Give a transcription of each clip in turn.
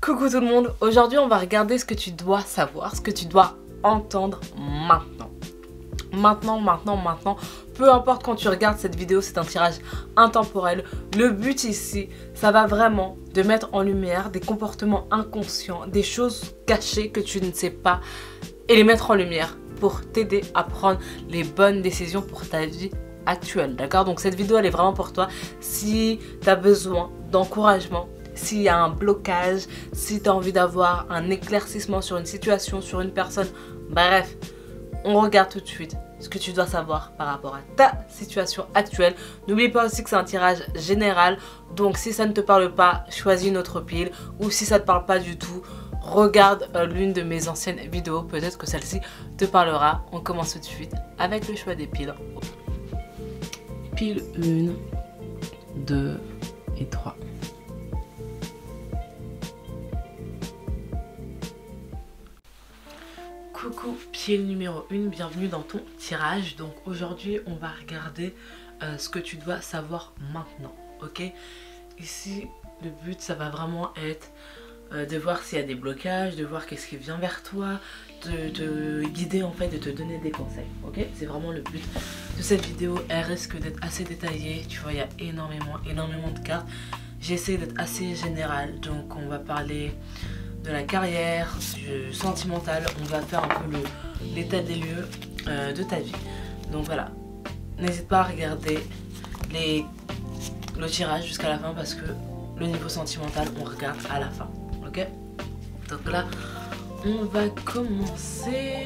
Coucou tout le monde, aujourd'hui on va regarder ce que tu dois savoir, ce que tu dois entendre maintenant. Maintenant, peu importe quand tu regardes cette vidéo, c'est un tirage intemporel. Le but ici, ça va vraiment de mettre en lumière des comportements inconscients, des choses cachées que tu ne sais pas et les mettre en lumière pour t'aider à prendre les bonnes décisions pour ta vie actuelle, d'accord? Donc cette vidéo elle est vraiment pour toi si tu as besoin d'encouragement, s'il y a un blocage, si tu as envie d'avoir un éclaircissement sur une situation, sur une personne, bref, on regarde tout de suite ce que tu dois savoir par rapport à ta situation actuelle. N'oublie pas aussi que c'est un tirage général, donc si ça ne te parle pas, choisis une autre pile, ou si ça ne te parle pas du tout, regarde l'une de mes anciennes vidéos, peut-être que celle-ci te parlera. On commence tout de suite avec le choix des piles. Pile 1, 2 et 3. Coucou, pile numéro 1, bienvenue dans ton tirage. Donc aujourd'hui on va regarder ce que tu dois savoir maintenant, ok? Ici le but ça va vraiment être de voir s'il y a des blocages, de voir qu'est-ce qui vient vers toi, de te guider en fait, de te donner des conseils, ok? C'est vraiment le but de cette vidéo. Elle risque d'être assez détaillée, tu vois, il y a énormément de cartes. J'essaie d'être assez générale, donc on va parler de la carrière, du sentimental, on va faire un peu l'état des lieux de ta vie. Donc voilà, n'hésite pas à regarder le tirage jusqu'à la fin parce que le niveau sentimental on regarde à la fin, ok? Donc là, on va commencer.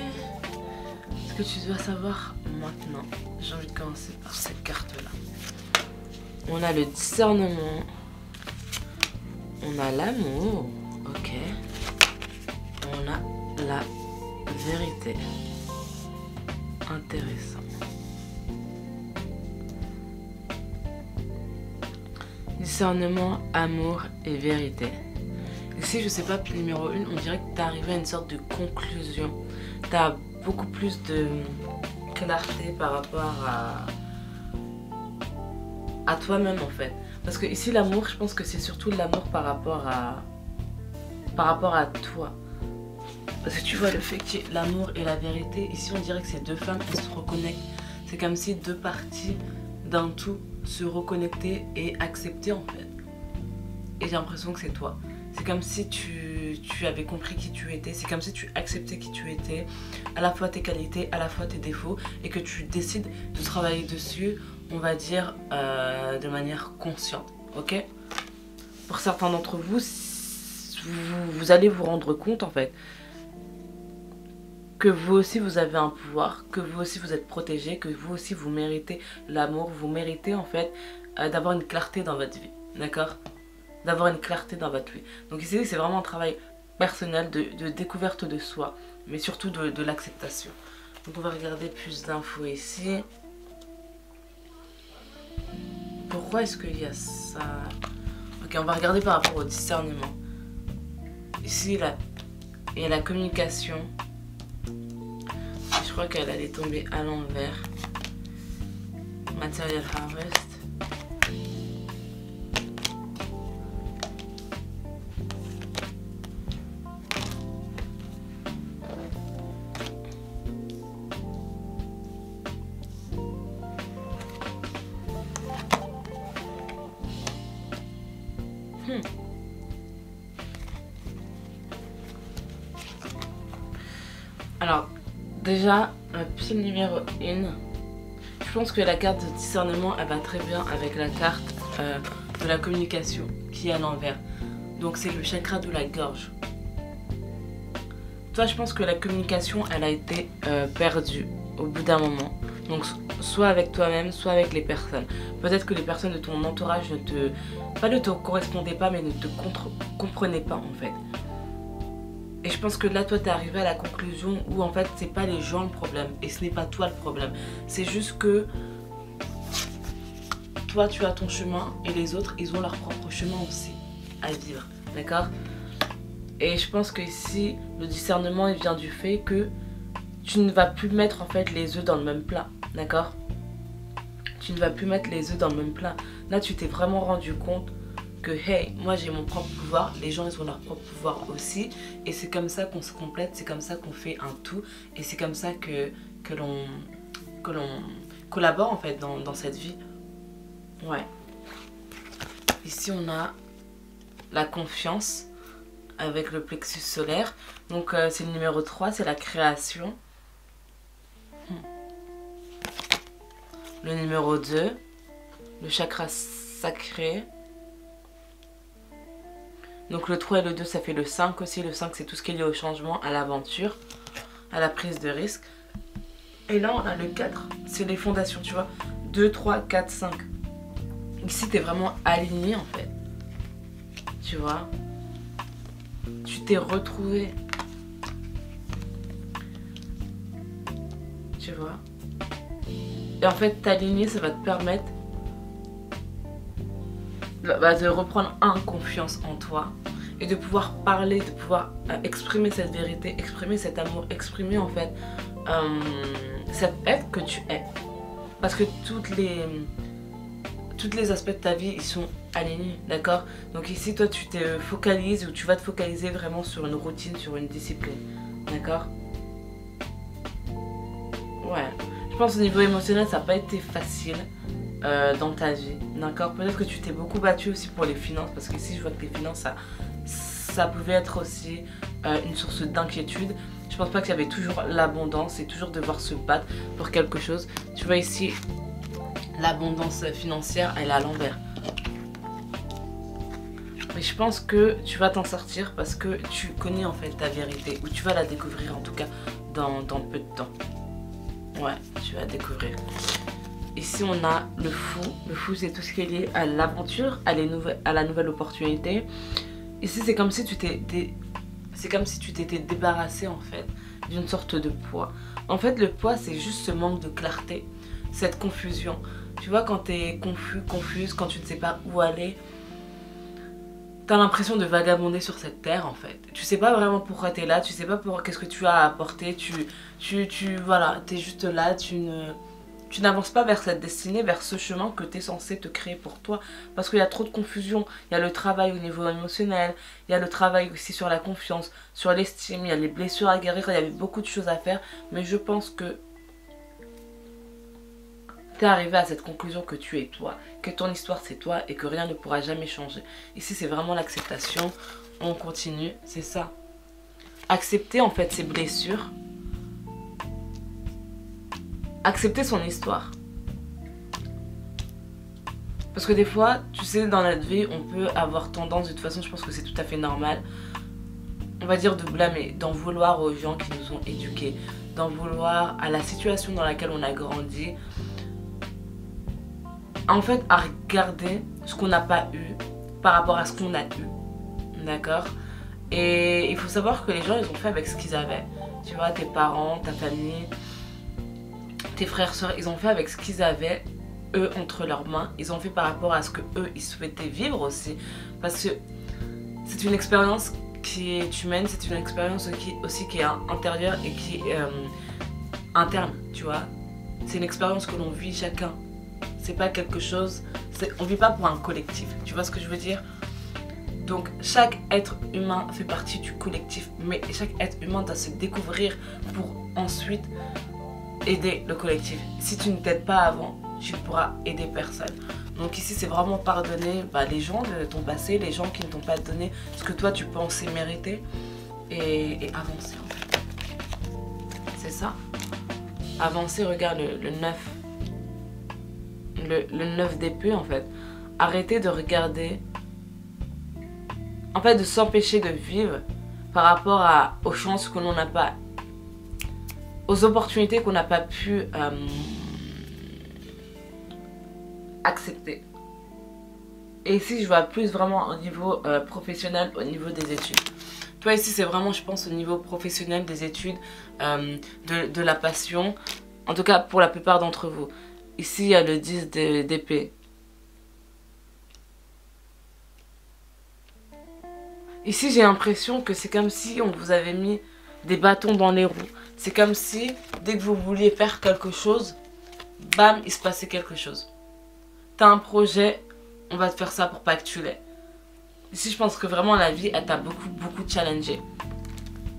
Ce que tu dois savoir maintenant, j'ai envie de commencer par cette carte là. On a le discernement, on a l'amour, ok. On a la vérité. Intéressant. Discernement, amour et vérité. Ici, je sais pas, puis numéro 1, on dirait que tu es arrivé à une sorte de conclusion. Tu as beaucoup plus de clarté par rapport à toi-même en fait. Parce que ici, l'amour, je pense que c'est surtout l'amour par rapport à toi. Parce que tu vois le fait qu'il y ait l'amour et la vérité, ici on dirait que ces deux femmes elles se reconnectent. C'est comme si deux parties d'un tout se reconnectaient et acceptaient en fait. Et j'ai l'impression que c'est toi. C'est comme si tu avais compris qui tu étais, c'est comme si tu acceptais qui tu étais, à la fois tes qualités, à la fois tes défauts, et que tu décides de travailler dessus, on va dire, de manière consciente, ok? Pour certains d'entre vous, vous allez vous rendre compte en fait que vous aussi vous avez un pouvoir, que vous aussi vous êtes protégé, que vous aussi vous méritez l'amour, vous méritez en fait d'avoir une clarté dans votre vie, d'accord? D'avoir une clarté dans votre vie. Donc ici c'est vraiment un travail personnel de découverte de soi, mais surtout de l'acceptation. Donc on va regarder plus d'infos ici. Pourquoi est-ce qu'il y a ça? Ok, on va regarder par rapport au discernement. Ici il y a la communication. Je crois qu'elle allait tomber à l'envers. Material Harvest. Alors, déjà, pile numéro 1, je pense que la carte de discernement, elle va très bien avec la carte de la communication qui est à l'envers. Donc c'est le chakra de la gorge. Toi, je pense que la communication, elle a été perdue au bout d'un moment. Donc soit avec toi-même, soit avec les personnes. Peut-être que les personnes de ton entourage ne te correspondaient pas, mais ne te comprenaient pas en fait. Et je pense que là, toi, t'es arrivé à la conclusion où en fait, c'est pas les gens le problème et ce n'est pas toi le problème. C'est juste que toi, tu as ton chemin et les autres, ils ont leur propre chemin aussi à vivre, d'accord? Et je pense que ici, le discernement, il vient du fait que tu ne vas plus mettre en fait les œufs dans le même plat, d'accord? Tu ne vas plus mettre les œufs dans le même plat. Là, tu t'es vraiment rendu compte que hey, moi j'ai mon propre pouvoir, les gens ils ont leur propre pouvoir aussi, et c'est comme ça qu'on se complète, c'est comme ça qu'on fait un tout, et c'est comme ça que l'on collabore en fait dans cette vie. Ouais. Ici on a la confiance avec le plexus solaire. Donc c'est le numéro 3, c'est la création. Le numéro 2, le chakra sacré. Donc le 3 et le 2 ça fait le 5 aussi. Le 5 c'est tout ce qui est lié au changement, à l'aventure, à la prise de risque. Et là on a le 4, c'est les fondations, tu vois. 2, 3, 4, 5. Ici t'es vraiment aligné en fait. Tu vois. Tu t'es retrouvé. Tu vois. Et en fait t'aligner ça va te permettre de reprendre confiance en toi. Et de pouvoir parler, de pouvoir exprimer cette vérité, exprimer cet amour, exprimer en fait cette être que tu es. Parce que tous les aspects de ta vie, ils sont alignés, d'accord? Donc ici, toi, tu te focalises ou tu vas te focaliser vraiment sur une routine, sur une discipline, d'accord? Ouais. Je pense au niveau émotionnel, ça n'a pas été facile dans ta vie, d'accord? Peut-être que tu t'es beaucoup battu aussi pour les finances, parce que ici, je vois que les finances, ça pouvait être aussi une source d'inquiétude. Je pense pas qu'il y avait toujours l'abondance et toujours devoir se battre pour quelque chose. Tu vois ici, l'abondance financière, elle est à l'envers. Mais je pense que tu vas t'en sortir parce que tu connais en fait ta vérité. Ou tu vas la découvrir en tout cas dans peu de temps. Ouais, tu vas découvrir. Ici on a le fou. Le fou c'est tout ce qui est lié à l'aventure, à la nouvelle opportunité. Ici c'est comme si tu t'étais débarrassé en fait d'une sorte de poids. En fait le poids c'est juste ce manque de clarté, cette confusion. Tu vois quand t'es confuse, quand tu ne sais pas où aller, t'as l'impression de vagabonder sur cette terre en fait. Tu sais pas vraiment pourquoi t'es là, tu sais pas qu'est-ce que tu as à apporter, voilà, t'es juste là, tu n'avances pas vers cette destinée, vers ce chemin que tu es censé te créer pour toi. Parce qu'il y a trop de confusion. Il y a le travail au niveau émotionnel, il y a le travail aussi sur la confiance, sur l'estime, il y a les blessures à guérir, il y avait beaucoup de choses à faire. Mais je pense que tu es arrivé à cette conclusion que tu es toi, que ton histoire c'est toi et que rien ne pourra jamais changer. Ici c'est vraiment l'acceptation. On continue, c'est ça. Accepter en fait ses blessures. Accepter son histoire. Parce que des fois, tu sais, dans notre vie, on peut avoir tendance, de toute façon, je pense que c'est tout à fait normal, on va dire de blâmer, d'en vouloir aux gens qui nous ont éduqués, d'en vouloir à la situation dans laquelle on a grandi. En fait, à regarder ce qu'on n'a pas eu par rapport à ce qu'on a eu. D'accord? Et il faut savoir que les gens, ils ont fait avec ce qu'ils avaient. Tu vois, tes parents, ta famille, tes frères, soeurs, ils ont fait avec ce qu'ils avaient, eux, entre leurs mains. Ils ont fait par rapport à ce que eux, ils souhaitaient vivre aussi. Parce que c'est une expérience qui est humaine, c'est une expérience aussi qui est intérieure et qui est interne, tu vois. C'est une expérience que l'on vit chacun. C'est pas quelque chose... On vit pas pour un collectif, tu vois ce que je veux dire? Donc chaque être humain fait partie du collectif, mais chaque être humain doit se découvrir pour ensuite aider le collectif. Si tu ne t'aides pas avant, tu ne pourras aider personne. Donc ici c'est vraiment pardonner les gens de ton passé, les gens qui ne t'ont pas donné ce que toi tu pensais mériter et avancer en fait. C'est ça. Avancer, regarde le 9. Le 9 d'épée en fait. Arrêter de regarder, en fait de s'empêcher de vivre par rapport aux chances que l'on n'a pas, aux opportunités qu'on n'a pas pu accepter. Et ici je vois plus vraiment au niveau professionnel, au niveau des études. Toi ici c'est vraiment je pense au niveau professionnel des études, de la passion, en tout cas pour la plupart d'entre vous. Ici il y a le 10 d'épée. Ici j'ai l'impression que c'est comme si on vous avait mis des bâtons dans les roues. C'est comme si dès que vous vouliez faire quelque chose, bam, il se passait quelque chose. T'as un projet, on va te faire ça pour pas que tu l'aies. Ici, je pense que vraiment la vie, elle t'a beaucoup challengé.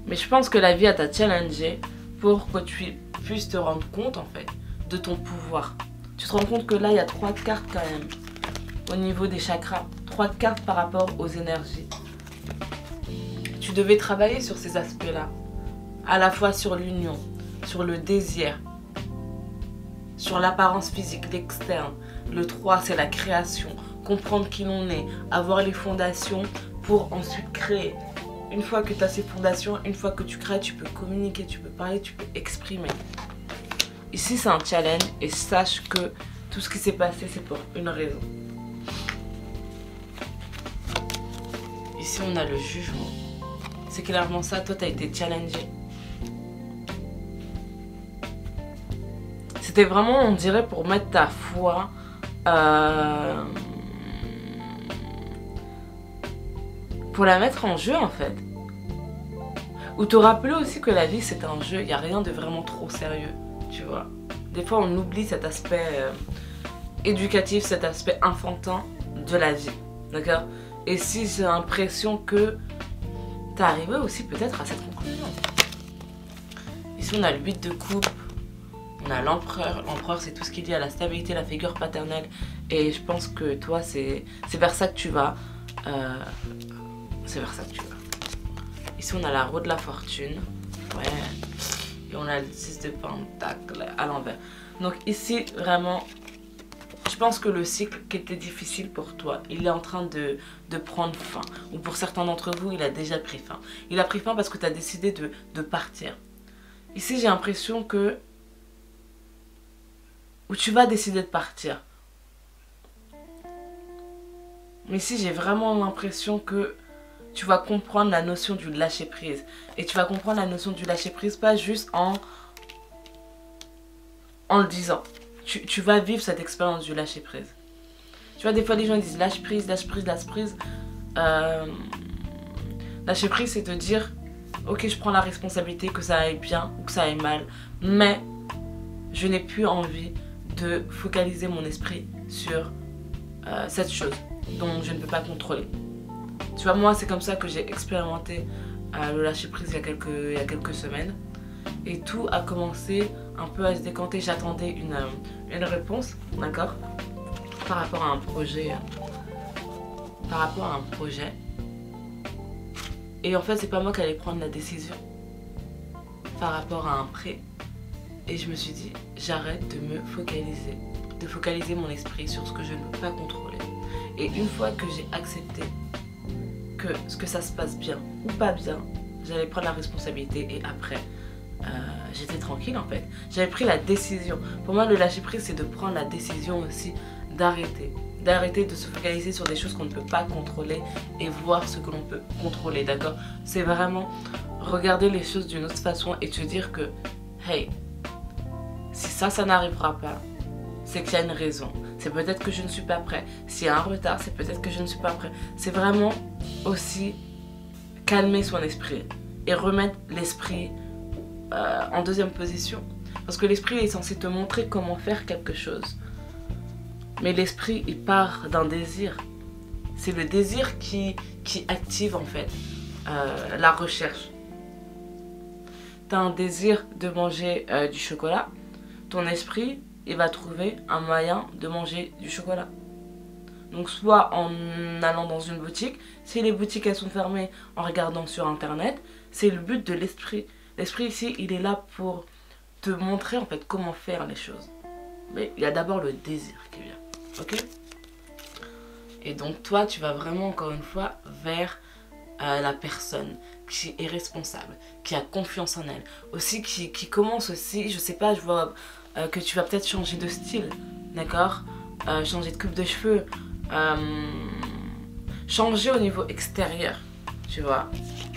Mais je pense que la vie, elle t'a challengé pour que tu puisses te rendre compte, en fait, de ton pouvoir. Tu te rends compte que là, il y a 3 cartes quand même, au niveau des chakras. 3 cartes par rapport aux énergies. Tu devais travailler sur ces aspects-là. À la fois sur l'union, sur le désir, sur l'apparence physique, l'externe. Le 3, c'est la création. Comprendre qui l'on est, avoir les fondations pour ensuite créer. Une fois que tu as ces fondations, une fois que tu crées, tu peux communiquer, tu peux parler, tu peux exprimer. Ici, c'est un challenge et sache que tout ce qui s'est passé, c'est pour une raison. Ici, on a le jugement. C'est clairement ça, toi, tu as été challengé. C'était vraiment, on dirait, pour mettre ta foi... pour la mettre en jeu en fait. Ou te rappeler aussi que la vie c'est un jeu, il n'y a rien de vraiment trop sérieux, tu vois. Des fois on oublie cet aspect éducatif, cet aspect enfantin de la vie, d'accord. Et si j'ai l'impression que t'es arrivé aussi peut-être à cette conclusion. Ici on a le 8 de coupe, on a l'empereur. L'empereur c'est tout ce qui est lié à la stabilité, la figure paternelle. Et je pense que toi c'est vers ça que tu vas. C'est vers ça que tu vas. Ici on a la roue de la fortune. Ouais. Et on a le 6 de pentacle à l'envers. Donc ici vraiment, je pense que le cycle qui était difficile pour toi, il est en train de prendre fin. Ou pour certains d'entre vous, il a déjà pris fin. Il a pris fin parce que tu as décidé de partir. Ici j'ai l'impression que... Où tu vas décider de partir. Mais ici j'ai vraiment l'impression que... tu vas comprendre la notion du lâcher prise. Et tu vas comprendre la notion du lâcher prise pas juste en le disant. Tu vas vivre cette expérience du lâcher prise. Tu vois, des fois les gens disent lâche prise, lâche prise, lâche prise. Lâcher prise c'est te dire ok, je prends la responsabilité que ça aille bien ou que ça aille mal. Mais je n'ai plus envie de focaliser mon esprit sur cette chose dont je ne peux pas contrôler. Tu vois, moi, c'est comme ça que j'ai expérimenté le lâcher prise il y a quelques semaines. Et tout a commencé un peu à se décanter. J'attendais une réponse, d'accord, par rapport à un projet. Et en fait, c'est pas moi qui allais prendre la décision par rapport à un prêt. Et je me suis dit, j'arrête de me focaliser, de focaliser mon esprit sur ce que je ne peux pas contrôler. Et une fois que j'ai accepté que ça se passe bien ou pas bien, j'allais prendre la responsabilité et après j'étais tranquille en fait. J'avais pris la décision. Pour moi le lâcher prise c'est de prendre la décision aussi d'arrêter de se focaliser sur des choses qu'on ne peut pas contrôler et voir ce que l'on peut contrôler, d'accord. C'est vraiment regarder les choses d'une autre façon et te dire que hey, si ça n'arrivera pas, c'est qu'il y a une raison. C'est peut-être que je ne suis pas prêt. S'il y a un retard, c'est peut-être que je ne suis pas prêt. C'est vraiment aussi calmer son esprit et remettre l'esprit en deuxième position. Parce que l'esprit est censé te montrer comment faire quelque chose. Mais l'esprit, il part d'un désir. C'est le désir qui active en fait la recherche. Tu as un désir de manger du chocolat. Ton esprit... il va trouver un moyen de manger du chocolat. Donc soit en allant dans une boutique, si les boutiques elles sont fermées, en regardant sur internet, c'est le but de l'esprit. L'esprit ici, il est là pour te montrer en fait comment faire les choses. Mais il y a d'abord le désir qui vient, ok? Et donc toi, tu vas vraiment encore une fois vers la personne qui est responsable, qui a confiance en elle. Aussi qui commence aussi, je sais pas, je vois... que tu vas peut-être changer de style, d'accord, changer de coupe de cheveux, changer au niveau extérieur, tu vois.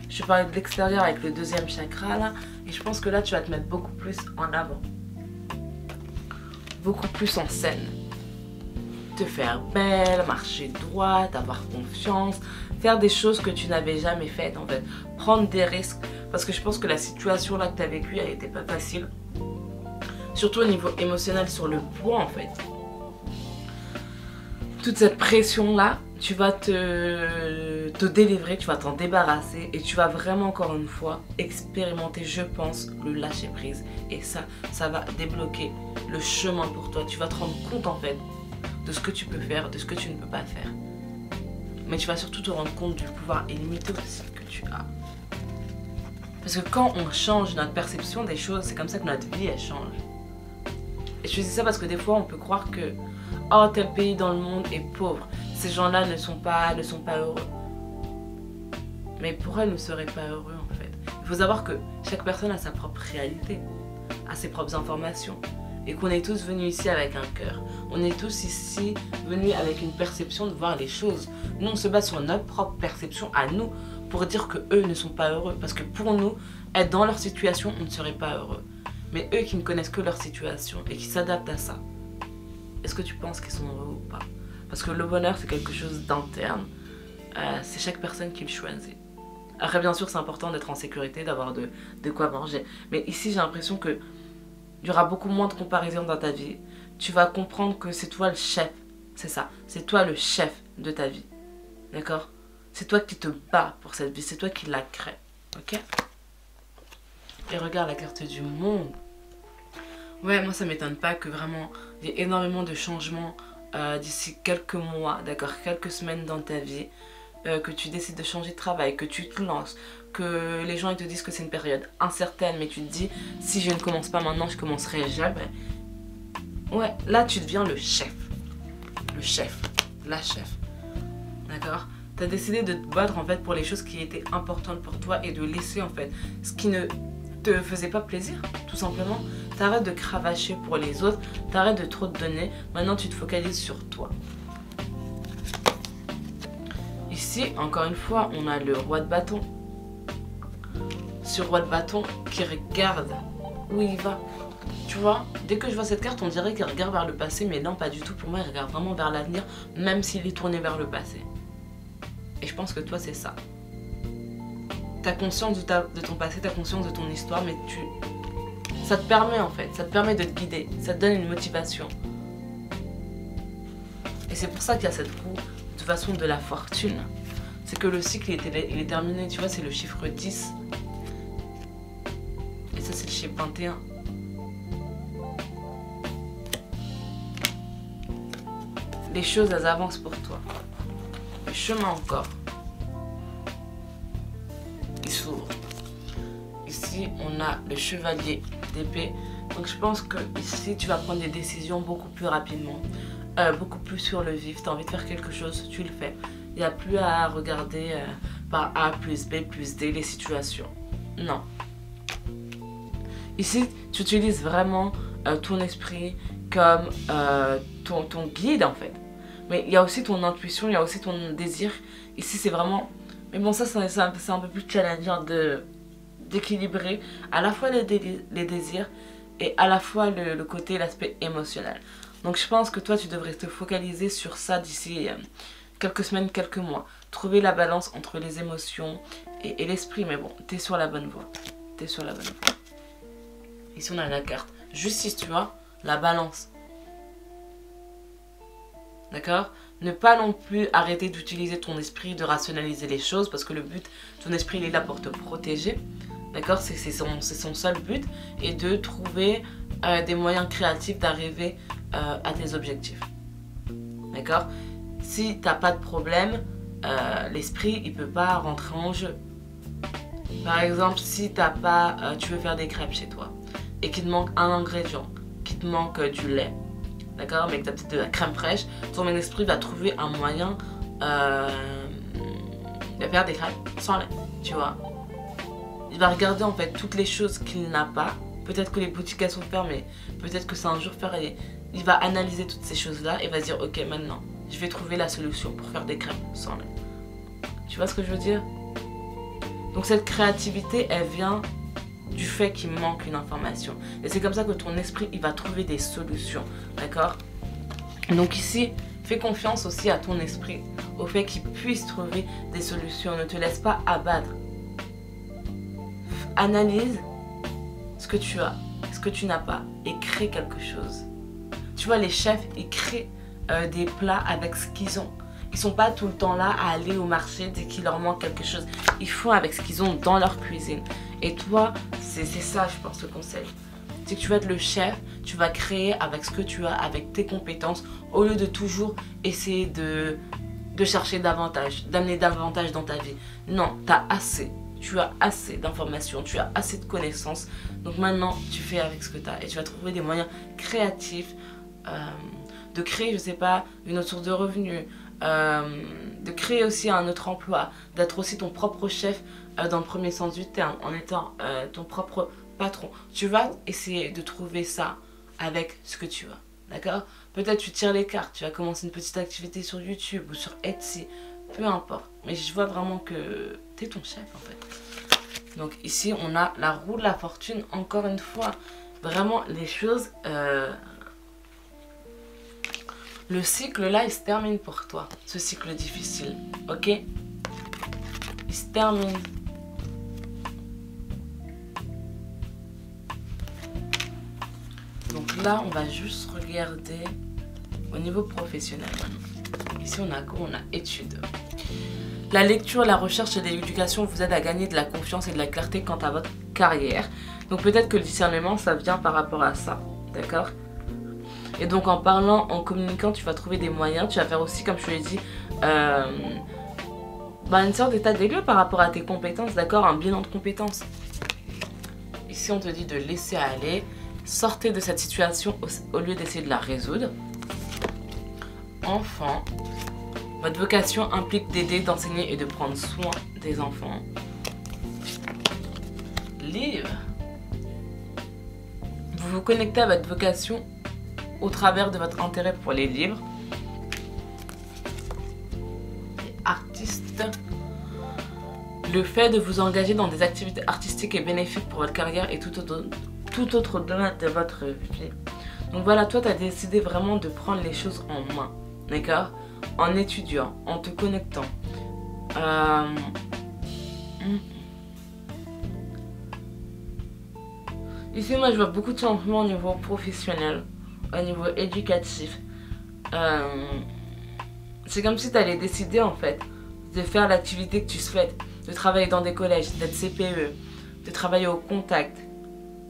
Je parlais de l'extérieur avec le deuxième chakra là, et je pense que là tu vas te mettre beaucoup plus en avant, beaucoup plus en scène, te faire belle, marcher droite, avoir confiance, faire des choses que tu n'avais jamais faites en fait, prendre des risques, parce que je pense que la situation là que tu as vécue, elle n'était pas facile. Surtout au niveau émotionnel, sur le poids en fait. Toute cette pression là tu vas te délivrer, tu vas t'en débarrasser et tu vas vraiment encore une fois expérimenter, je pense, le lâcher prise. Et ça va débloquer le chemin pour toi. Tu vas te rendre compte en fait de ce que tu peux faire, de ce que tu ne peux pas faire. Mais tu vas surtout te rendre compte du pouvoir illimité aussi que tu as. Parce que quand on change notre perception des choses, c'est comme ça que notre vie elle change. Et je dis ça parce que des fois on peut croire que oh tel pays dans le monde est pauvre, ces gens-là ne sont pas heureux. Mais pourquoi ils ne seraient pas heureux en fait? Il faut savoir que chaque personne a sa propre réalité, a ses propres informations. Et qu'on est tous venus ici avec un cœur. On est tous ici venus avec une perception de voir les choses. Nous, on se base sur notre propre perception à nous pour dire que eux ne sont pas heureux. Parce que pour nous, être dans leur situation, on ne serait pas heureux. Mais eux qui ne connaissent que leur situation et qui s'adaptent à ça, est-ce que tu penses qu'ils sont heureux ou pas? Parce que le bonheur, c'est quelque chose d'interne. C'est chaque personne qui le choisit. Après, bien sûr, c'est important d'être en sécurité, d'avoir de quoi manger. Mais ici, j'ai l'impression que il y aura beaucoup moins de comparaison dans ta vie. Tu vas comprendre que c'est toi le chef. C'est ça. C'est toi le chef de ta vie. D'accord? C'est toi qui te bats pour cette vie. C'est toi qui la crée. Ok? Et regarde la carte du monde. Ouais, moi ça m'étonne pas que vraiment il y ait énormément de changements d'ici quelques mois, d'accord? Quelques semaines dans ta vie. Que tu décides de changer de travail, que tu te lances, que les gens ils te disent que c'est une période incertaine, mais tu te dis si je ne commence pas maintenant, je commencerai jamais. Ouais, là tu deviens le chef. Le chef, la chef. D'accord? Tu as décidé de te battre en fait pour les choses qui étaient importantes pour toi et de laisser en fait ce qui ne te faisait pas plaisir, tout simplement. T'arrêtes de cravacher pour les autres, t'arrêtes de trop te donner, maintenant tu te focalises sur toi. Ici, encore une fois, on a le roi de bâton. Ce roi de bâton qui regarde où il va. Tu vois, dès que je vois cette carte, on dirait qu'il regarde vers le passé, mais non, pas du tout. Pour moi, il regarde vraiment vers l'avenir, même s'il est tourné vers le passé. Et je pense que toi, c'est ça. Tu as conscience de ton passé, tu as conscience de ton histoire, mais ça te permet en fait, ça te permet de te guider, ça te donne une motivation. Et c'est pour ça qu'il y a cette roue de façon de la fortune. C'est que le cycle il est terminé, tu vois, c'est le chiffre 10. Et ça c'est le chiffre 21. Les choses elles avancent pour toi. Le chemin encore. Il s'ouvre. Ici on a le chevalier d'épée. Donc je pense que ici tu vas prendre des décisions beaucoup plus rapidement. Beaucoup plus sur le vif, tu as envie de faire quelque chose, tu le fais. Il n'y a plus à regarder par A plus B plus D les situations. Non. Ici, tu utilises vraiment ton esprit comme ton guide en fait. Mais il y a aussi ton intuition, il y a aussi ton désir. Ici, c'est vraiment... Mais bon, ça, c'est un peu plus challengeant d'équilibrer à la fois les désirs et à la fois le côté, l'aspect émotionnel. Donc je pense que toi tu devrais te focaliser sur ça d'ici quelques semaines, quelques mois. Trouver la balance entre les émotions et l'esprit. Mais bon, t'es sur la bonne voie. T'es sur la bonne voie. Ici on a la carte justice, tu vois, la balance. D'accord? Ne pas non plus arrêter d'utiliser ton esprit, de rationaliser les choses. Parce que le but, ton esprit il est là pour te protéger. D'accord? C'est son seul but. Et de trouver des moyens créatifs d'arriver à tes objectifs. D'accord? Si t'as pas de problème, l'esprit il peut pas rentrer en jeu. Par exemple, si t'as pas, tu veux faire des crêpes chez toi et qu'il te manque un ingrédient, qu'il te manque du lait, d'accord, mais que t'as peut-être de la crème fraîche, ton esprit va trouver un moyen de faire des crêpes sans lait, tu vois. Il va regarder en fait toutes les choses qu'il n'a pas. Peut-être que les boutiques elles sont fermées, peut-être que c'est un jour férié. Il va analyser toutes ces choses-là et va se dire ok, maintenant, je vais trouver la solution pour faire des crêpes sans lait. Tu vois ce que je veux dire? Donc cette créativité, elle vient du fait qu'il manque une information. Et c'est comme ça que ton esprit, il va trouver des solutions. D'accord? Donc ici, fais confiance aussi à ton esprit, au fait qu'il puisse trouver des solutions. Ne te laisse pas abattre. Analyse ce que tu as, ce que tu n'as pas et crée quelque chose. Tu vois, les chefs, ils créent des plats avec ce qu'ils ont. Ils Ils sont pas tout le temps là à aller au marché dès qu'il leur manque quelque chose. Ils font avec ce qu'ils ont dans leur cuisine. Et toi, c'est ça, je pense, le conseil. C'est que tu vas être le chef, tu vas créer avec ce que tu as, avec tes compétences, au lieu de toujours essayer de chercher davantage, d'amener davantage dans ta vie. Non, tu as assez. Tu as assez d'informations, tu as assez de connaissances. Donc maintenant, tu fais avec ce que tu as. Et tu vas trouver des moyens créatifs de créer, je sais pas, une autre source de revenus, de créer aussi un autre emploi, d'être aussi ton propre chef dans le premier sens du terme, en étant ton propre patron. Tu vas essayer de trouver ça avec ce que tu as. D'accord? Peut-être tu tires les cartes, tu vas commencer une petite activité sur YouTube ou sur Etsy, peu importe. Mais je vois vraiment que tu es ton chef en fait. Donc ici on a la roue de la fortune, encore une fois. Vraiment les choses... le cycle là il se termine pour toi, ce cycle difficile, ok? Il se termine. Donc là, on va juste regarder au niveau professionnel maintenant. Ici, on a quoi? On a études. La lecture, la recherche et l'éducation vous aident à gagner de la confiance et de la clarté quant à votre carrière. Donc peut-être que le discernement, ça vient par rapport à ça. D'accord? Et donc en parlant, en communiquant, tu vas trouver des moyens. Tu vas faire aussi, comme je te l'ai dit, une sorte d'état des lieux par rapport à tes compétences. D'accord? Un bilan de compétences. Ici, on te dit de laisser aller. Sortez de cette situation au lieu d'essayer de la résoudre. Enfant, votre vocation implique d'aider, d'enseigner et de prendre soin des enfants. Livre, vous vous connectez à votre vocation au travers de votre intérêt pour les livres. Et artiste, le fait de vous engager dans des activités artistiques est bénéfique pour votre carrière et tout autre domaine de votre vie. Donc voilà, toi tu as décidé vraiment de prendre les choses en main, d'accord? En étudiant, en te connectant. Ici moi je vois beaucoup de changements au niveau professionnel, au niveau éducatif. C'est comme si tu allais décider en fait de faire l'activité que tu souhaites, de travailler dans des collèges, d'être CPE, de travailler au contact,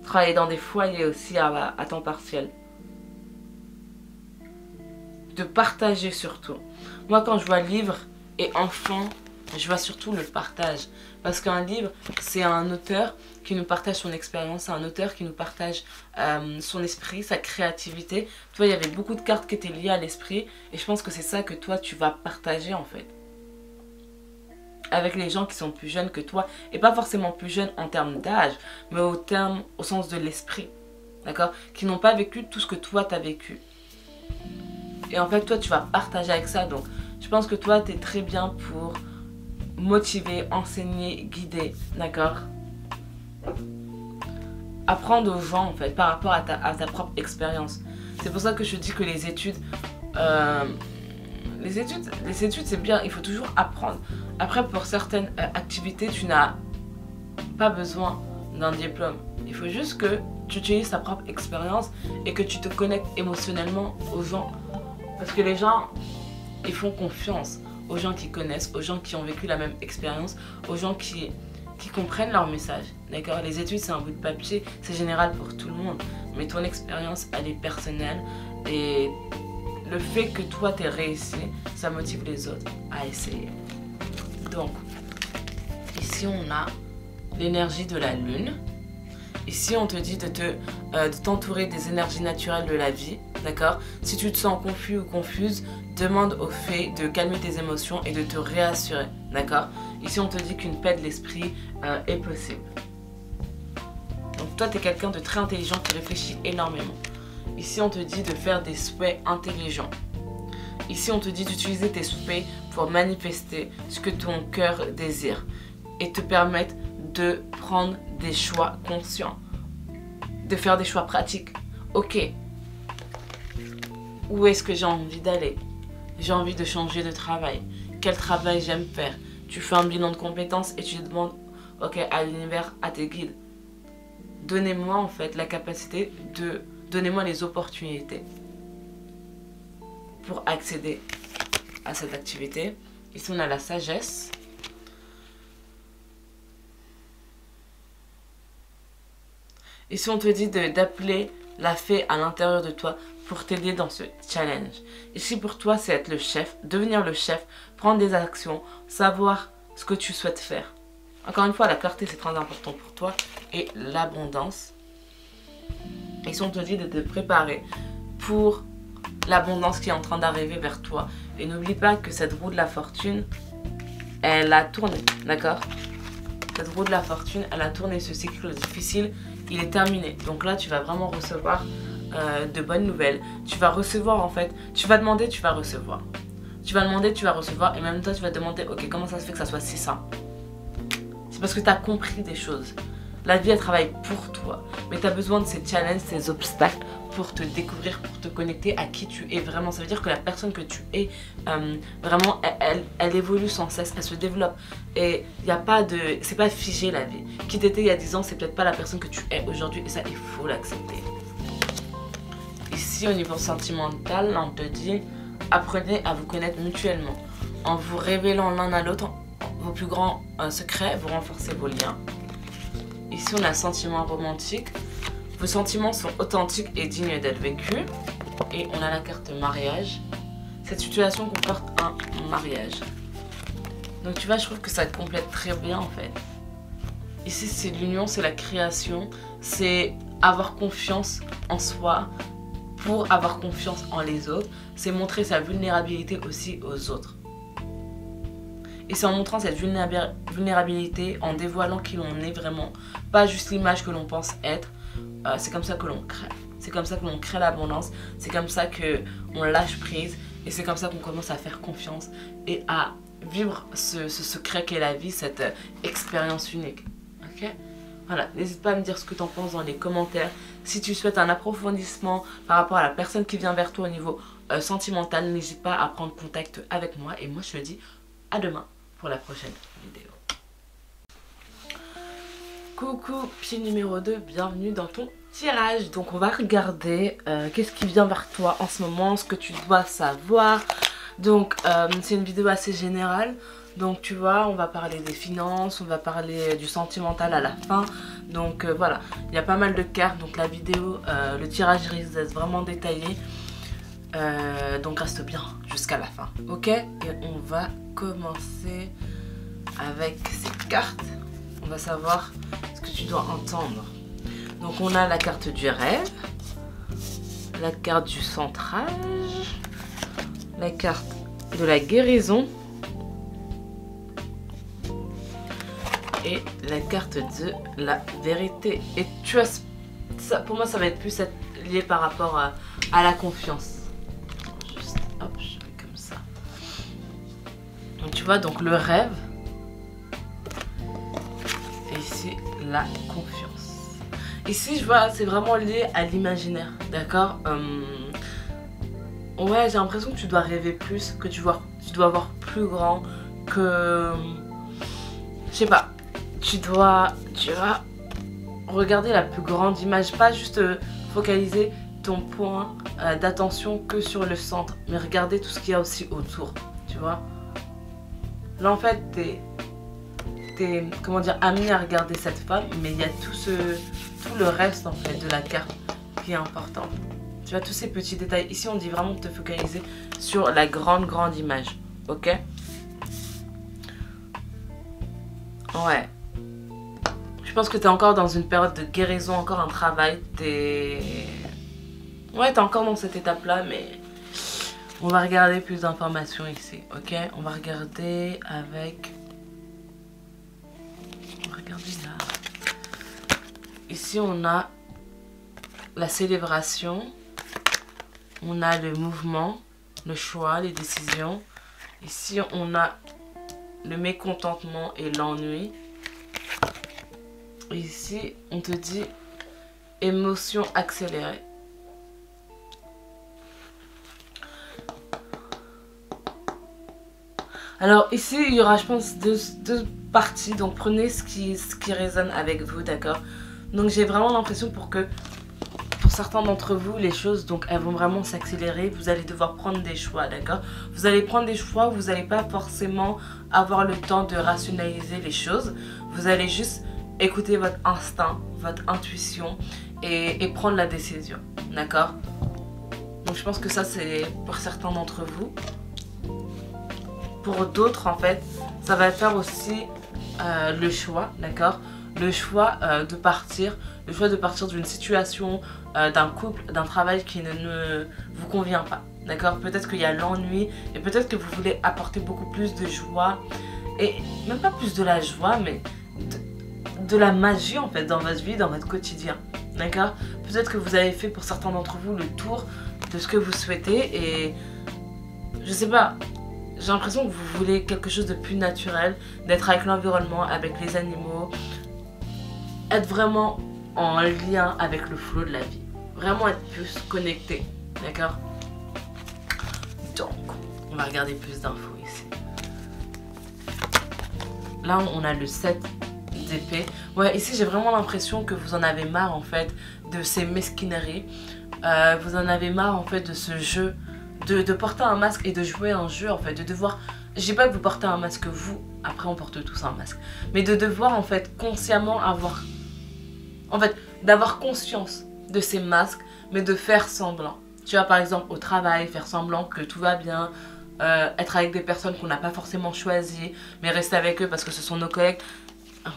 travailler dans des foyers aussi à temps partiel. De partager surtout. Moi quand je vois livre et enfant, je vois surtout le partage. Parce qu'un livre, c'est un auteur qui nous partage son expérience, c'est un auteur qui nous partage son esprit, sa créativité. Tu vois, il y avait beaucoup de cartes qui étaient liées à l'esprit et je pense que c'est ça que toi tu vas partager en fait. Avec les gens qui sont plus jeunes que toi, et pas forcément plus jeunes en termes d'âge, mais au sens de l'esprit, d'accord? Qui n'ont pas vécu tout ce que toi t'as vécu. Et en fait, toi, tu vas partager avec ça, donc je pense que toi, tu es très bien pour motiver, enseigner, guider, d'accord? Apprendre aux gens, en fait, par rapport à ta propre expérience. C'est pour ça que je dis que les études... Les études c'est bien, il faut toujours apprendre. Après, pour certaines activités, tu n'as pas besoin d'un diplôme. Il faut juste que tu utilises ta propre expérience et que tu te connectes émotionnellement aux gens. Parce que les gens, ils font confiance aux gens qui connaissent, aux gens qui ont vécu la même expérience, aux gens qui comprennent leur message. D'accord? Les études, c'est un bout de papier, c'est général pour tout le monde. Mais ton expérience, elle est personnelle et... le fait que toi t'aies réussi, ça motive les autres à essayer. Donc, ici on a l'énergie de la lune. Ici on te dit de t'entourer des énergies naturelles de la vie, d'accord? Si tu te sens confus ou confuse, demande au fait de calmer tes émotions et de te réassurer, d'accord? Ici on te dit qu'une paix de l'esprit est possible. Donc toi t'es quelqu'un de très intelligent qui réfléchit énormément. Ici, on te dit de faire des souhaits intelligents. Ici, on te dit d'utiliser tes souhaits pour manifester ce que ton cœur désire et te permettre de prendre des choix conscients, de faire des choix pratiques. Ok, où est-ce que j'ai envie d'aller? J'ai envie de changer de travail. Quel travail j'aime faire? Tu fais un bilan de compétences et tu demandes, ok, à l'univers, à tes guides, donnez-moi en fait la capacité de... Donnez-moi les opportunités pour accéder à cette activité. Ici, on a la sagesse. Ici, on te dit d'appeler la fée à l'intérieur de toi pour t'aider dans ce challenge. Ici, pour toi, c'est être le chef, devenir le chef, prendre des actions, savoir ce que tu souhaites faire. Encore une fois, la clarté, c'est très important pour toi. Et l'abondance. Ici, on te dit de te préparer pour l'abondance qui est en train d'arriver vers toi. Et n'oublie pas que cette roue de la fortune, elle a tourné, d'accord? Cette roue de la fortune, elle a tourné. Ce cycle difficile, il est terminé. Donc là, tu vas vraiment recevoir de bonnes nouvelles. Tu vas recevoir en fait, tu vas demander, tu vas recevoir. Tu vas demander, tu vas recevoir. Et même toi, tu vas te demander, ok, comment ça se fait que ça soit si simple? C'est parce que tu as compris des choses. La vie, elle travaille pour toi. Mais tu as besoin de ces challenges, ces obstacles pour te découvrir, pour te connecter à qui tu es vraiment. Ça veut dire que la personne que tu es, vraiment, elle évolue sans cesse, elle se développe. Et il n'y a pas de... C'est pas figé la vie. Qui t'étais il y a 10 ans, c'est peut-être pas la personne que tu es aujourd'hui. Et ça, il faut l'accepter. Ici, au niveau sentimental, on te dit, apprenez à vous connaître mutuellement. En vous révélant l'un à l'autre vos plus grands secrets, vous renforcez vos liens. Ici, on a sentiment romantique. Vos sentiments sont authentiques et dignes d'être vécus. Et on a la carte mariage. Cette situation comporte un mariage. Donc tu vois, je trouve que ça complète très bien en fait. Ici, c'est l'union, c'est la création. C'est avoir confiance en soi pour avoir confiance en les autres. C'est montrer sa vulnérabilité aussi aux autres. Et c'est en montrant cette vulnérabilité, en dévoilant qui l'on est vraiment, pas juste l'image que l'on pense être. C'est comme ça que l'on crée. C'est comme ça que l'on crée l'abondance. C'est comme ça qu'on lâche prise. Et c'est comme ça qu'on commence à faire confiance et à vivre ce secret qu'est la vie, cette expérience unique. Ok? Voilà, n'hésite pas à me dire ce que tu en penses dans les commentaires. Si tu souhaites un approfondissement par rapport à la personne qui vient vers toi au niveau sentimental, n'hésite pas à prendre contact avec moi. Et moi, je te dis à demain pour la prochaine vidéo. Coucou, pied numéro 2, bienvenue dans ton tirage. Donc on va regarder qu'est-ce qui vient vers toi en ce moment, ce que tu dois savoir. Donc c'est une vidéo assez générale. Donc tu vois, on va parler des finances, on va parler du sentimental à la fin. Donc voilà, il y a pas mal de cartes. Donc la vidéo, le tirage risque d'être vraiment détaillé. Donc reste bien jusqu'à la fin, ok? Et on va commencer avec ces cartes. On va savoir ce que tu dois entendre. Donc on a la carte du rêve, la carte du centrage, la carte de la guérison et la carte de la vérité. Et tu vois, ça, pour moi ça va être plus lié par rapport à la confiance. Juste, hop, je fais comme ça. Donc tu vois, donc le rêve. Et ici, la confiance. Ici, je vois, c'est vraiment lié à l'imaginaire, d'accord? Ouais, j'ai l'impression que tu dois rêver plus, que tu dois voir plus grand, que... Je sais pas, tu vas regarder la plus grande image, pas juste focaliser ton point d'attention que sur le centre, mais regarder tout ce qu'il y a aussi autour, tu vois? Là, en fait, t'es comment dire, amené à regarder cette femme, mais il y a tout le reste en fait de la carte qui est important. Tu vois, tous ces petits détails. Ici, on dit vraiment de te focaliser sur la grande image, ok? Ouais. Je pense que tu es encore dans une période de guérison, encore un travail. Ouais, t'es encore dans cette étape-là, mais on va regarder plus d'informations ici, ok? On va regarder avec... Regardez là. Ici, on a la célébration. On a le mouvement, le choix, les décisions. Ici, on a le mécontentement et l'ennui. Ici, on te dit émotion accélérée. Alors ici, il y aura, je pense, deux parties. Donc prenez ce qui résonne avec vous, d'accord? Donc j'ai vraiment l'impression pour certains d'entre vous, les choses, donc elles vont vraiment s'accélérer. Vous allez devoir prendre des choix, d'accord? Vous allez prendre des choix où vous n'allez pas forcément avoir le temps de rationaliser les choses. Vous allez juste écouter votre instinct, votre intuition et prendre la décision, d'accord? Donc je pense que ça, c'est pour certains d'entre vous. Pour d'autres, en fait, ça va faire aussi le choix, d'accord? Le choix de partir, le choix de partir d'une situation, d'un couple, d'un travail qui ne vous convient pas, d'accord? Peut-être qu'il y a l'ennui et peut-être que vous voulez apporter beaucoup plus de joie et même pas plus de la joie, mais de la magie en fait dans votre vie, dans votre quotidien, d'accord? Peut-être que vous avez fait pour certains d'entre vous le tour de ce que vous souhaitez et je sais pas. J'ai l'impression que vous voulez quelque chose de plus naturel, d'être avec l'environnement, avec les animaux, être vraiment en lien avec le flow de la vie, vraiment être plus connecté, d'accord? Donc, on va regarder plus d'infos ici. Là, on a le 7 d'épée. Ouais, ici, j'ai vraiment l'impression que vous en avez marre, en fait, de ces mesquineries. Vous en avez marre, en fait, de ce jeu. De porter un masque et de jouer un jeu en fait, de devoir, je dis pas que vous portez un masque vous, après on porte tous un masque, mais de devoir en fait consciemment avoir, en fait d'avoir conscience de ces masques, mais de faire semblant. Tu vois, par exemple au travail, faire semblant que tout va bien, être avec des personnes qu'on n'a pas forcément choisies, mais rester avec eux parce que ce sont nos collègues.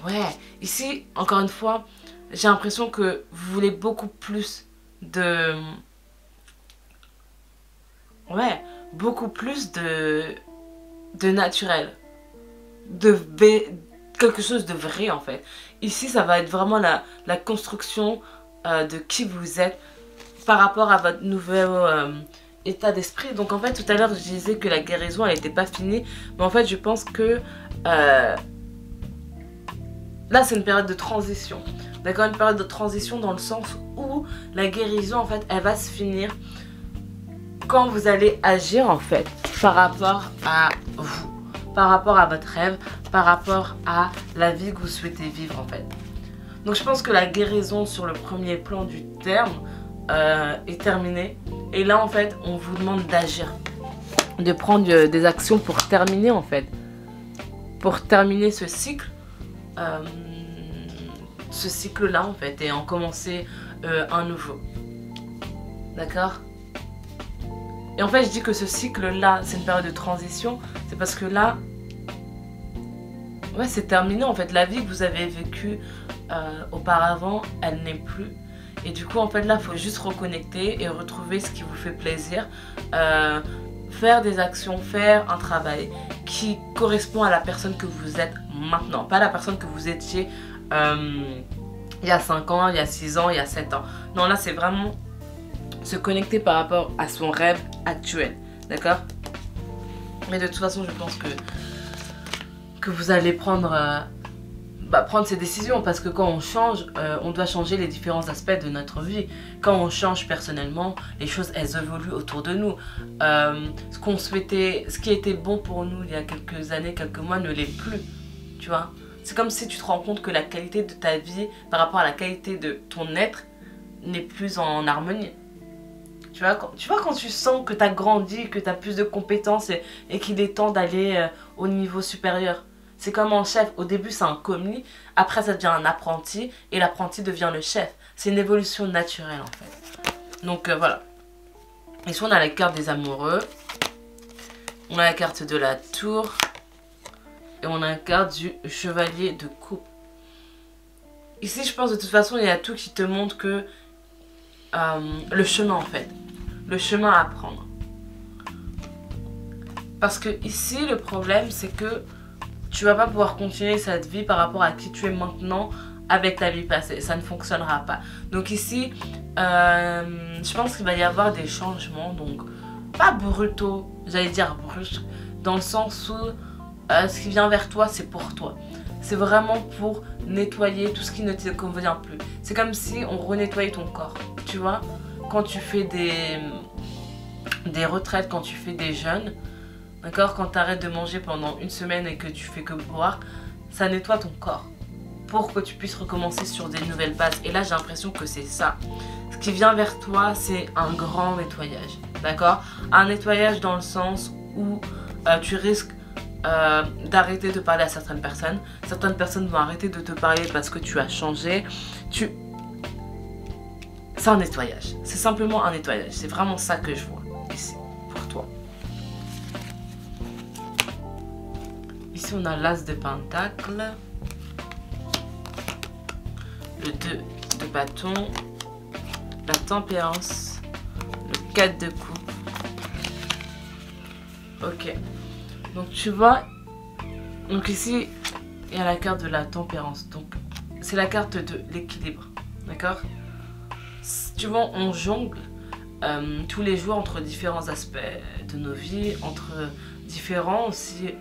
Ouais, ici encore une fois, j'ai l'impression que vous voulez beaucoup plus de... Ouais, beaucoup plus de naturel, quelque chose de vrai en fait. Ici, ça va être vraiment la construction de qui vous êtes par rapport à votre nouvel état d'esprit. Donc en fait, tout à l'heure, je disais que la guérison, elle n'était pas finie. Mais en fait, je pense que là, c'est une période de transition. D'accord, une période de transition dans le sens où la guérison, en fait, elle va se finir quand vous allez agir en fait par rapport à vous, par rapport à votre rêve, par rapport à la vie que vous souhaitez vivre en fait. Donc je pense que la guérison sur le premier plan du terme est terminée. Et là en fait on vous demande d'agir, de prendre des actions pour terminer en fait. Pour terminer ce cycle là en fait et en commencer un nouveau. D'accord ? Et en fait, je dis que ce cycle-là, c'est une période de transition. C'est parce que là, ouais, c'est terminé. En fait, la vie que vous avez vécue auparavant, elle n'est plus. Et du coup, en fait, là, il faut juste reconnecter et retrouver ce qui vous fait plaisir. Faire des actions, faire un travail qui correspond à la personne que vous êtes maintenant. Pas la personne que vous étiez il y a 5 ans, il y a 6 ans, il y a 7 ans. Non, là, c'est vraiment... se connecter par rapport à son rêve actuel, d'accord? Mais de toute façon, je pense que vous allez prendre ces décisions parce que quand on change, on doit changer les différents aspects de notre vie. Quand on change personnellement, les choses, elles évoluent autour de nous. Ce qu'on souhaitait, ce qui était bon pour nous il y a quelques années, quelques mois, ne l'est plus, tu vois? C'est comme si tu te rends compte que la qualité de ta vie par rapport à la qualité de ton être n'est plus en harmonie. Tu vois, quand tu sens que tu as grandi, que tu as plus de compétences et qu'il est temps d'aller au niveau supérieur. C'est comme un chef. Au début, c'est un commis. Après, ça devient un apprenti. Et l'apprenti devient le chef. C'est une évolution naturelle, en fait. Donc, voilà. Ici, on a la carte des amoureux. On a la carte de la tour. Et on a la carte du chevalier de coupe. Ici, je pense de toute façon, il y a tout qui te montre que... le chemin, en fait. Le chemin à prendre. Parce que ici, le problème, c'est que tu vas pas pouvoir continuer cette vie par rapport à qui tu es maintenant avec ta vie passée. Ça ne fonctionnera pas. Donc ici, je pense qu'il va y avoir des changements. Donc, pas brutaux, j'allais dire brusques, dans le sens où ce qui vient vers toi, c'est pour toi. C'est vraiment pour nettoyer tout ce qui ne te convient plus. C'est comme si on renettoyait ton corps. Tu vois, quand tu fais des retraites, quand tu fais des jeûnes, d'accord, quand tu arrêtes de manger pendant une semaine et que tu fais que boire, ça nettoie ton corps pour que tu puisses recommencer sur des nouvelles bases. Et là, j'ai l'impression que c'est ça. Ce qui vient vers toi, c'est un grand nettoyage, d'accord? Un nettoyage dans le sens où tu risques d'arrêter de parler à certaines personnes. Certaines personnes vont arrêter de te parler parce que tu as changé. C'est un nettoyage. C'est simplement un nettoyage. C'est vraiment ça que je vois ici, pour toi. Ici, on a l'As de Pentacle, le 2 de bâton, la Tempérance, le 4 de coupe. Ok. Donc, tu vois, donc ici, il y a la carte de la Tempérance. Donc, c'est la carte de l'équilibre. D'accord? Tu vois, on jongle tous les jours entre différents aspects de nos vies, entre différents aussi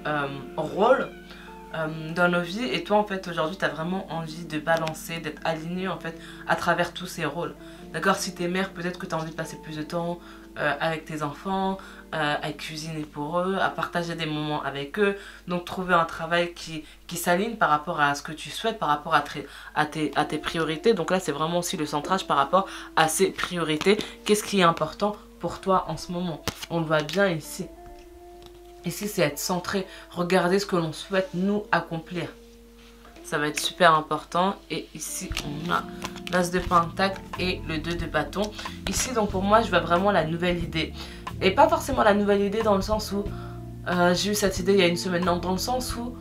rôles dans nos vies. Et toi, en fait, aujourd'hui, tu as vraiment envie de balancer, d'être aligné, en fait, à travers tous ces rôles. D'accord? Si t'es mère, peut-être que tu as envie de passer plus de temps avec tes enfants, à cuisiner pour eux, à partager des moments avec eux. Donc, trouver un travail qui s'aligne par rapport à ce que tu souhaites, par rapport à tes priorités. Donc là, c'est vraiment aussi le centrage par rapport à ces priorités. Qu'est-ce qui est important pour toi en ce moment? On le voit bien ici. Ici, c'est être centré. Regardez ce que l'on souhaite nous accomplir. Ça va être super important. Et ici, on a l'As de Pentacle et le 2 de bâton. Ici, donc pour moi, je vois vraiment la nouvelle idée. Et pas forcément la nouvelle idée dans le sens où j'ai eu cette idée il y a une semaine. Non, dans le sens où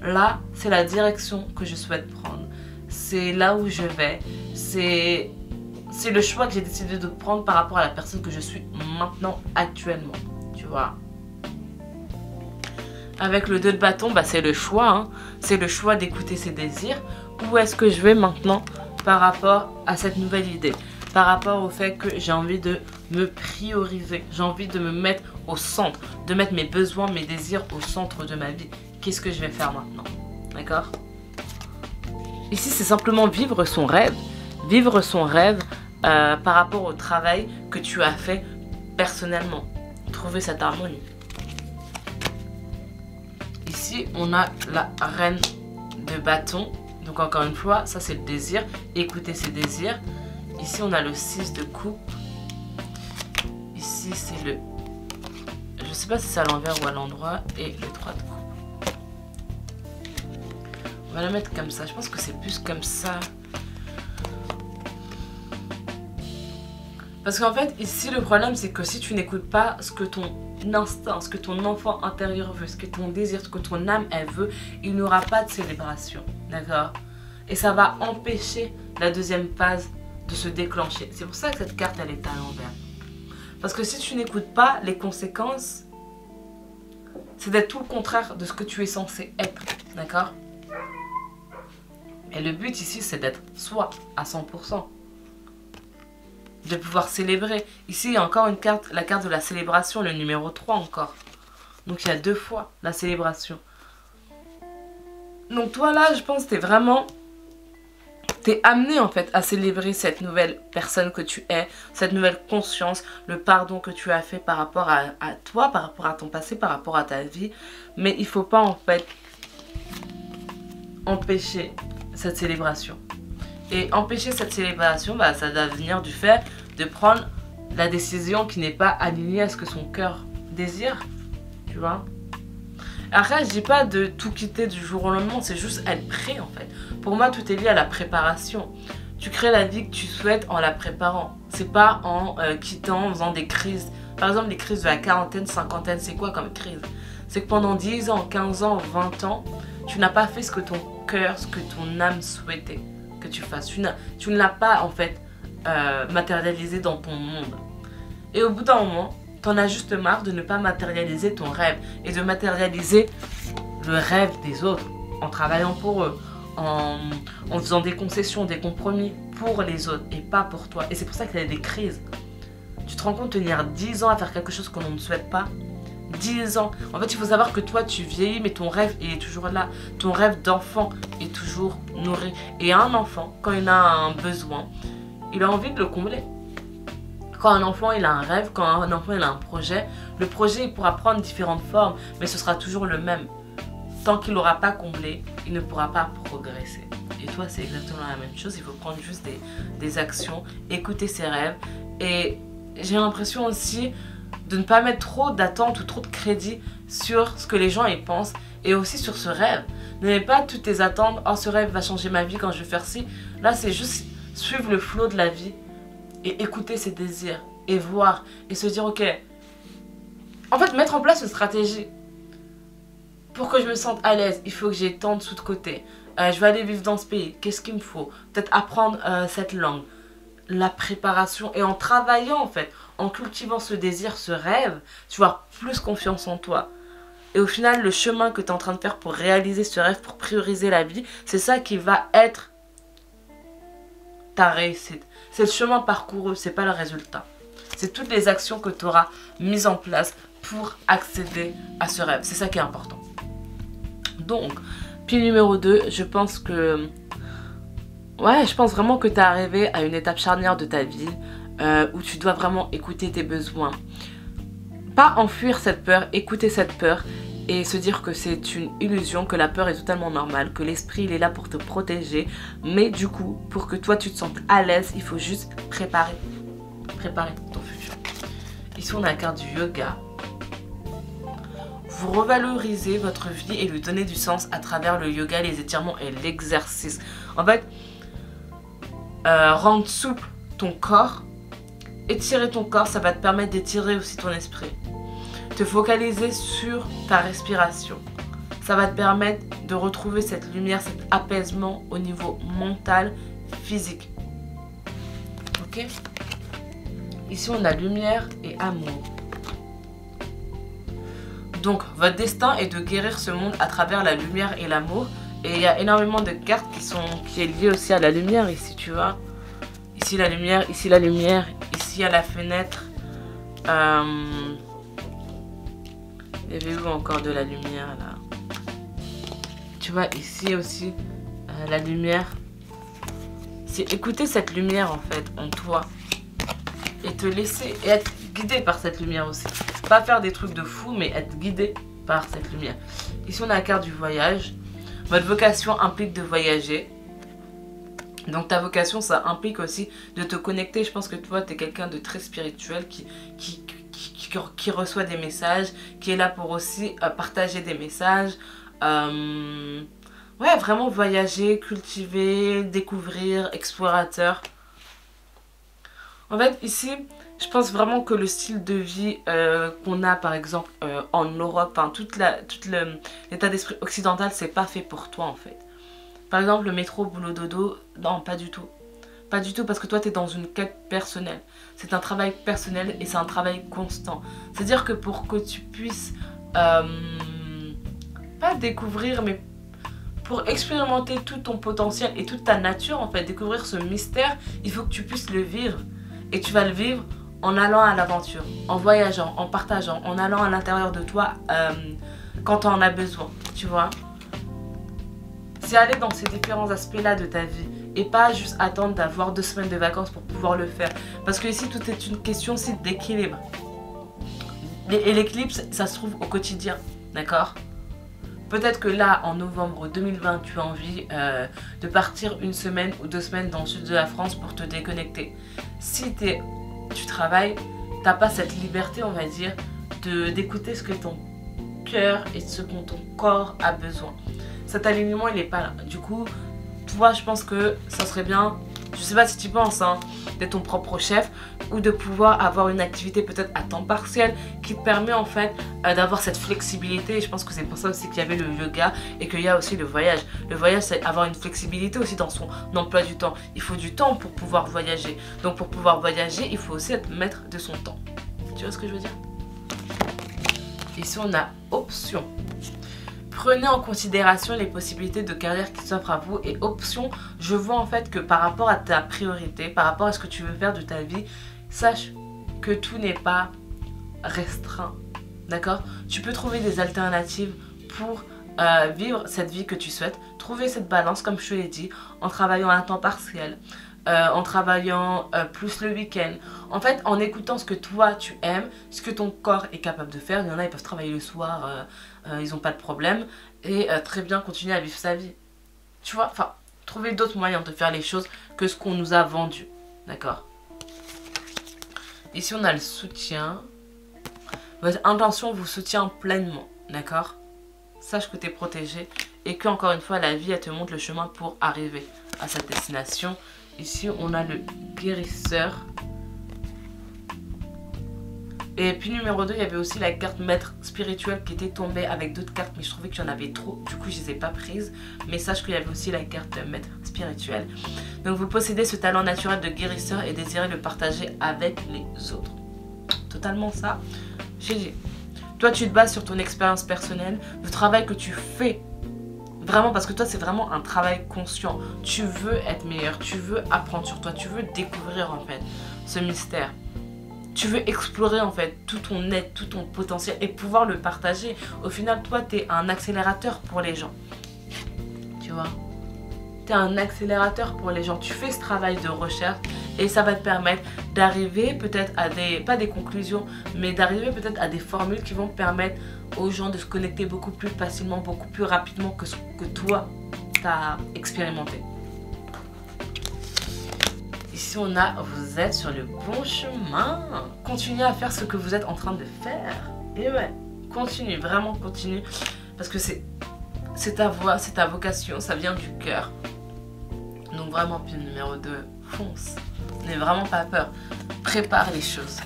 là, c'est la direction que je souhaite prendre. C'est là où je vais. C'est le choix que j'ai décidé de prendre par rapport à la personne que je suis maintenant, actuellement. Tu vois? Avec le 2 de bâton, bah, c'est le choix. Hein. C'est le choix d'écouter ses désirs. Où est-ce que je vais maintenant par rapport à cette nouvelle idée? Par rapport au fait que j'ai envie de me prioriser. J'ai envie de me mettre au centre. De mettre mes besoins, mes désirs au centre de ma vie. Qu'est-ce que je vais faire maintenant? D'accord? Ici, c'est simplement vivre son rêve. Vivre son rêve par rapport au travail que tu as fait personnellement. Trouver cette harmonie. Ici, on a la Reine de bâton. Donc encore une fois, ça c'est le désir. Écouter ses désirs. Ici, on a le 6 de coupe. Ici, c'est le... Je sais pas si c'est à l'envers ou à l'endroit. Et le 3 de coupe. On va la mettre comme ça. Je pense que c'est plus comme ça. Parce qu'en fait, ici, le problème, c'est que si tu n'écoutes pas ce que ton instinct, ce que ton enfant intérieur veut, ce que ton désir, ce que ton âme, elle veut, il n'y aura pas de célébration. D'accord? Et ça va empêcher la deuxième phase de se déclencher. C'est pour ça que cette carte, elle est à l'envers. Parce que si tu n'écoutes pas, les conséquences, c'est d'être tout le contraire de ce que tu es censé être. D'accord? Et le but ici, c'est d'être soi à 100%. De pouvoir célébrer. Ici, il y a encore une carte, la carte de la célébration, le numéro 3 encore. Donc, il y a 2 fois la célébration. Donc, toi, là, je pense que t'es amené, en fait, à célébrer cette nouvelle personne que tu es, cette nouvelle conscience, le pardon que tu as fait par rapport à toi, par rapport à ton passé, par rapport à ta vie. Mais il ne faut pas, en fait, empêcher cette célébration. Et empêcher cette célébration, bah, ça doit venir du fait de prendre la décision qui n'est pas alignée à ce que son cœur désire. Tu vois? Après, je dis pas de tout quitter du jour au lendemain, c'est juste être prêt en fait. Pour moi, tout est lié à la préparation. Tu crées la vie que tu souhaites en la préparant. C'est pas en quittant, en faisant des crises. Par exemple, les crises de la quarantaine, cinquantaine, c'est quoi comme crise? C'est que pendant 10 ans, 15 ans, 20 ans, tu n'as pas fait ce que ton cœur, ce que ton âme souhaitait que tu fasses. Tu ne l'as pas en fait matérialisé dans ton monde. Et au bout d'un moment, t'en as juste marre de ne pas matérialiser ton rêve et de matérialiser le rêve des autres en travaillant pour eux, en faisant des concessions, des compromis pour les autres et pas pour toi. Et c'est pour ça qu'il y a des crises. Tu te rends compte de tenir 10 ans à faire quelque chose que l'on ne souhaite pas? 10 ans. En fait, il faut savoir que toi, tu vieillis, mais ton rêve il est toujours là. Ton rêve d'enfant est toujours nourri. Et un enfant, quand il a un besoin, il a envie de le combler. Quand un enfant il a un rêve, quand un enfant il a un projet, le projet il pourra prendre différentes formes, mais ce sera toujours le même. Tant qu'il n'aura pas comblé, il ne pourra pas progresser. Et toi, c'est exactement la même chose. Il faut prendre juste des actions, écouter ses rêves. Et j'ai l'impression aussi de ne pas mettre trop d'attentes ou trop de crédit sur ce que les gens y pensent et aussi sur ce rêve. Ne mets pas toutes tes attentes. Oh, ce rêve va changer ma vie quand je vais faire ci. Là, c'est juste suivre le flot de la vie et écouter ses désirs et voir et se dire, ok, en fait, mettre en place une stratégie. Pour que je me sente à l'aise, il faut que j'ai tant de sous de côté. Je vais aller vivre dans ce pays. Qu'est-ce qu'il me faut? Peut-être apprendre cette langue. La préparation. Et en travaillant, en fait, en cultivant ce désir, ce rêve, tu vas avoir plus confiance en toi. Et au final, le chemin que tu es en train de faire pour réaliser ce rêve, pour prioriser la vie, c'est ça qui va être ta réussite. C'est le chemin parcouru, c'est pas le résultat. C'est toutes les actions que tu auras mises en place pour accéder à ce rêve. C'est ça qui est important. Donc, pile numéro 2, je pense que... Ouais, je pense vraiment que tu es arrivé à une étape charnière de ta vie où tu dois vraiment écouter tes besoins. Pas enfuir cette peur, écouter cette peur et se dire que c'est une illusion, que la peur est totalement normale, que l'esprit il est là pour te protéger. Mais du coup, pour que toi tu te sentes à l'aise, il faut juste préparer ton futur. Ici on a la carte du yoga. Vous revalorisez votre vie et lui donnez du sens à travers le yoga, les étirements et l'exercice. En fait, rendre souple ton corps, étirer ton corps, ça va te permettre d'étirer aussi ton esprit. Te focaliser sur ta respiration. Ça va te permettre de retrouver cette lumière, cet apaisement au niveau mental, physique. Ok? Ici, on a lumière et amour. Donc, votre destin est de guérir ce monde à travers la lumière et l'amour. Et il y a énormément de cartes qui est liées aussi à la lumière ici, tu vois. Ici la lumière, ici la lumière, ici à la fenêtre. Il y avait où encore de la lumière là? Tu vois, ici aussi, la lumière. C'est écouter cette lumière en fait, en toi. Et te laisser et être guidé par cette lumière aussi. Pas faire des trucs de fou, mais être guidé par cette lumière. Ici, on a la carte du voyage. Votre vocation implique de voyager. Donc ta vocation, ça implique aussi de te connecter. Je pense que toi, tu es quelqu'un de très spirituel qui reçoit des messages, qui est là pour aussi partager des messages. Ouais, vraiment voyager, cultiver, découvrir, explorateur. En fait, ici, je pense vraiment que le style de vie qu'on a, par exemple, en Europe, enfin, tout l'état d'esprit occidental, c'est pas fait pour toi, en fait. Par exemple, le métro, boulot, dodo, non, pas du tout. Pas du tout, parce que toi, tu es dans une quête personnelle. C'est un travail personnel et c'est un travail constant. C'est-à-dire que pour que tu puisses, pas découvrir, mais pour expérimenter tout ton potentiel et toute ta nature, en fait, découvrir ce mystère, il faut que tu puisses le vivre. Et tu vas le vivre en allant à l'aventure, en voyageant, en partageant, en allant à l'intérieur de toi quand tu en as besoin, tu vois. C'est aller dans ces différents aspects-là de ta vie et pas juste attendre d'avoir 2 semaines de vacances pour pouvoir le faire. Parce que ici, tout est une question aussi d'équilibre. Et l'équilibre, ça se trouve au quotidien, d'accord? Peut-être que là, en novembre 2020, tu as envie de partir 1 semaine ou 2 semaines dans le sud de la France pour te déconnecter. Si tu travailles, tu n'as pas cette liberté, on va dire, d'écouter ce que ton cœur et ce dont ton corps a besoin. Cet alignement, il n'est pas là. Du coup, toi, je pense que ça serait bien, je sais pas si tu penses, hein, d'être ton propre chef ou de pouvoir avoir une activité peut-être à temps partiel qui te permet en fait d'avoir cette flexibilité. Et je pense que c'est pour ça aussi qu'il y avait le yoga et qu'il y a aussi le voyage. Le voyage, c'est avoir une flexibilité aussi dans son emploi du temps. Il faut du temps pour pouvoir voyager. Donc pour pouvoir voyager, il faut aussi être maître de son temps. Tu vois ce que je veux dire? Ici, on a option. Prenez en considération les possibilités de carrière qui s'offrent à vous. Et option, je vois en fait que par rapport à ta priorité, par rapport à ce que tu veux faire de ta vie, sache que tout n'est pas restreint. D'accord? Tu peux trouver des alternatives pour vivre cette vie que tu souhaites. Trouver cette balance, comme je te l'ai dit, en travaillant à temps partiel, en travaillant plus le week-end. En fait, en écoutant ce que toi tu aimes, ce que ton corps est capable de faire. Il y en a, ils peuvent travailler le soir, ils n'ont pas de problème. Et très bien continuer à vivre sa vie. Tu vois, enfin, trouver d'autres moyens de faire les choses que ce qu'on nous a vendu. D'accord? Ici, on a le soutien. Votre intention vous soutient pleinement. D'accord? Sache que tu es protégé et que, encore une fois, la vie, elle te montre le chemin pour arriver à sa destination. Ici, on a le guérisseur. Et puis numéro 2, il y avait aussi la carte maître spirituel qui était tombée avec d'autres cartes, mais je trouvais qu'il y en avait trop, du coup je les ai pas prises. Mais sache qu'il y avait aussi la carte maître spirituel. Donc vous possédez ce talent naturel de guérisseur et désirez le partager avec les autres. Totalement ça, j'ai dit. Toi tu te bases sur ton expérience personnelle, le travail que tu fais. Vraiment, parce que toi c'est vraiment un travail conscient. Tu veux être meilleur, tu veux apprendre sur toi, tu veux découvrir en fait ce mystère. Tu veux explorer en fait tout ton être, tout ton potentiel et pouvoir le partager. Au final, toi, tu es un accélérateur pour les gens. Tu vois? Tu es un accélérateur pour les gens. Tu fais ce travail de recherche et ça va te permettre d'arriver peut-être à des, pas des conclusions, mais d'arriver peut-être à des formules qui vont permettre aux gens de se connecter beaucoup plus facilement, beaucoup plus rapidement que ce que toi, tu as expérimenté. Ici, on a, vous êtes sur le bon chemin. Continuez à faire ce que vous êtes en train de faire. Et ouais, continue, vraiment continue. Parce que c'est ta voix, c'est ta vocation, ça vient du cœur. Donc vraiment, pile numéro 2, fonce. N'aie vraiment pas peur. Prépare les choses.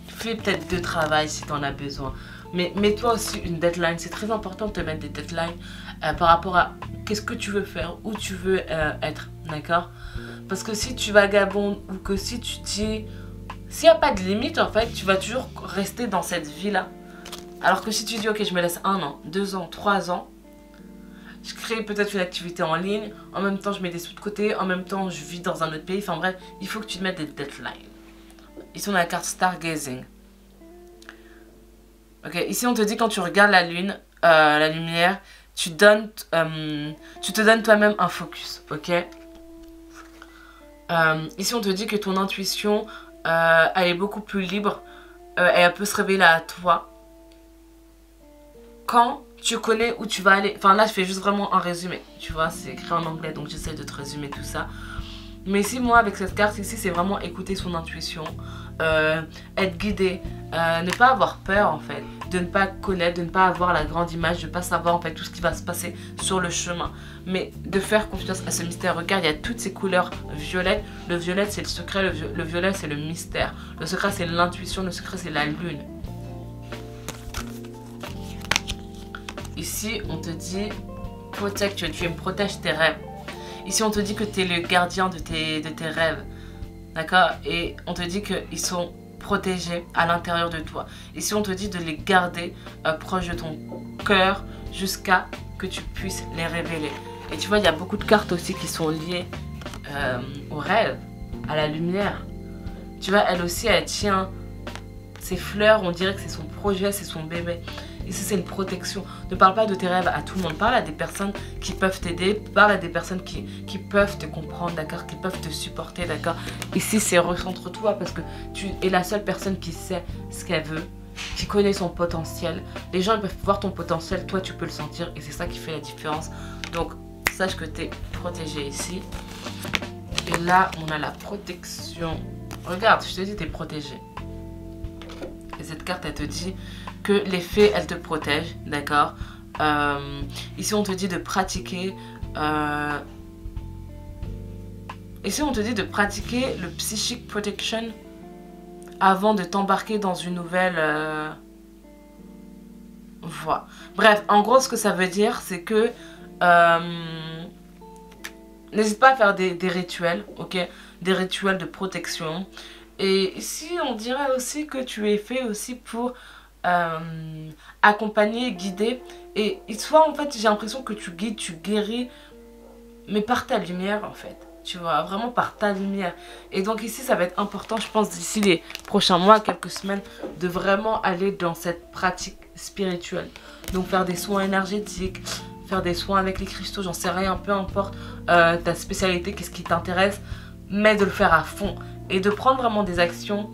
Fais peut-être de travail si tu en as besoin. Mais mets-toi aussi une deadline. C'est très important de te mettre des deadlines par rapport à qu'est-ce que tu veux faire, où tu veux être. D'accord? Parce que si tu vagabondes ou que si tu dis... S'il n'y a pas de limite, en fait, tu vas toujours rester dans cette vie-là. Alors que si tu dis, ok, je me laisse 1 an, 2 ans, 3 ans, je crée peut-être une activité en ligne, en même temps, je mets des sous de côté, en même temps, je vis dans un autre pays. Enfin bref, il faut que tu te mettes des deadlines. Ici, on a la carte Stargazing. Ok, ici, on te dit quand tu regardes la lune, la lumière, tu te donnes toi-même un focus, ok? Ici, on te dit que ton intuition, elle est beaucoup plus libre et elle peut se révéler à toi quand tu connais où tu vas aller. Enfin, là, je fais juste vraiment un résumé. Tu vois, c'est écrit en anglais, donc j'essaie de te résumer tout ça. Mais ici, moi, avec cette carte ici, c'est vraiment écouter son intuition, être guidé, ne pas avoir peur, en fait, de ne pas connaître, de ne pas avoir la grande image, de ne pas savoir, en fait, tout ce qui va se passer sur le chemin. Mais de faire confiance à ce mystère. Regarde, il y a toutes ces couleurs violettes. Le violet, c'est le secret, le violet, c'est le mystère. Le secret, c'est l'intuition, le secret, c'est la lune. Ici, on te dit, protect, tu protèges tes rêves. Ici, on te dit que tu es le gardien de tes rêves. D'accord? Et on te dit qu'ils sont protégés à l'intérieur de toi. Ici, on te dit de les garder proches de ton cœur jusqu'à que tu puisses les révéler. Et tu vois, il y a beaucoup de cartes aussi qui sont liées au rêve, à la lumière. Tu vois, elle aussi, elle tient ses fleurs. On dirait que c'est son projet, c'est son bébé. Ici, c'est une protection. Ne parle pas de tes rêves à tout le monde. Parle à des personnes qui peuvent t'aider. Parle à des personnes qui peuvent te comprendre, d'accord? Qui peuvent te supporter, d'accord? Ici, c'est recentre-toi parce que tu es la seule personne qui sait ce qu'elle veut, qui connaît son potentiel. Les gens ils peuvent voir ton potentiel, toi, tu peux le sentir et c'est ça qui fait la différence. Donc, sache que tu es protégé ici. Et là, on a la protection. Regarde, je te dis, tu es protégé. Et cette carte, elle te dit que les fées, elles te protègent, d'accord? Ici, on te dit de pratiquer... Ici, on te dit de pratiquer le Psychic Protection avant de t'embarquer dans une nouvelle voie. Bref, en gros, ce que ça veut dire, c'est que... n'hésite pas à faire des rituels, ok? Des rituels de protection. Et ici, on dirait aussi que tu es fait aussi pour accompagner, guider. Et soit, en fait, j'ai l'impression que tu guides, tu guéris, mais par ta lumière, en fait. Tu vois, vraiment par ta lumière. Et donc ici, ça va être important, je pense, d'ici les prochains mois, quelques semaines, de vraiment aller dans cette pratique spirituelle. Donc faire des soins énergétiques, faire des soins avec les cristaux, j'en sais rien, peu importe ta spécialité, qu'est-ce qui t'intéresse, mais de le faire à fond. Et de prendre vraiment des actions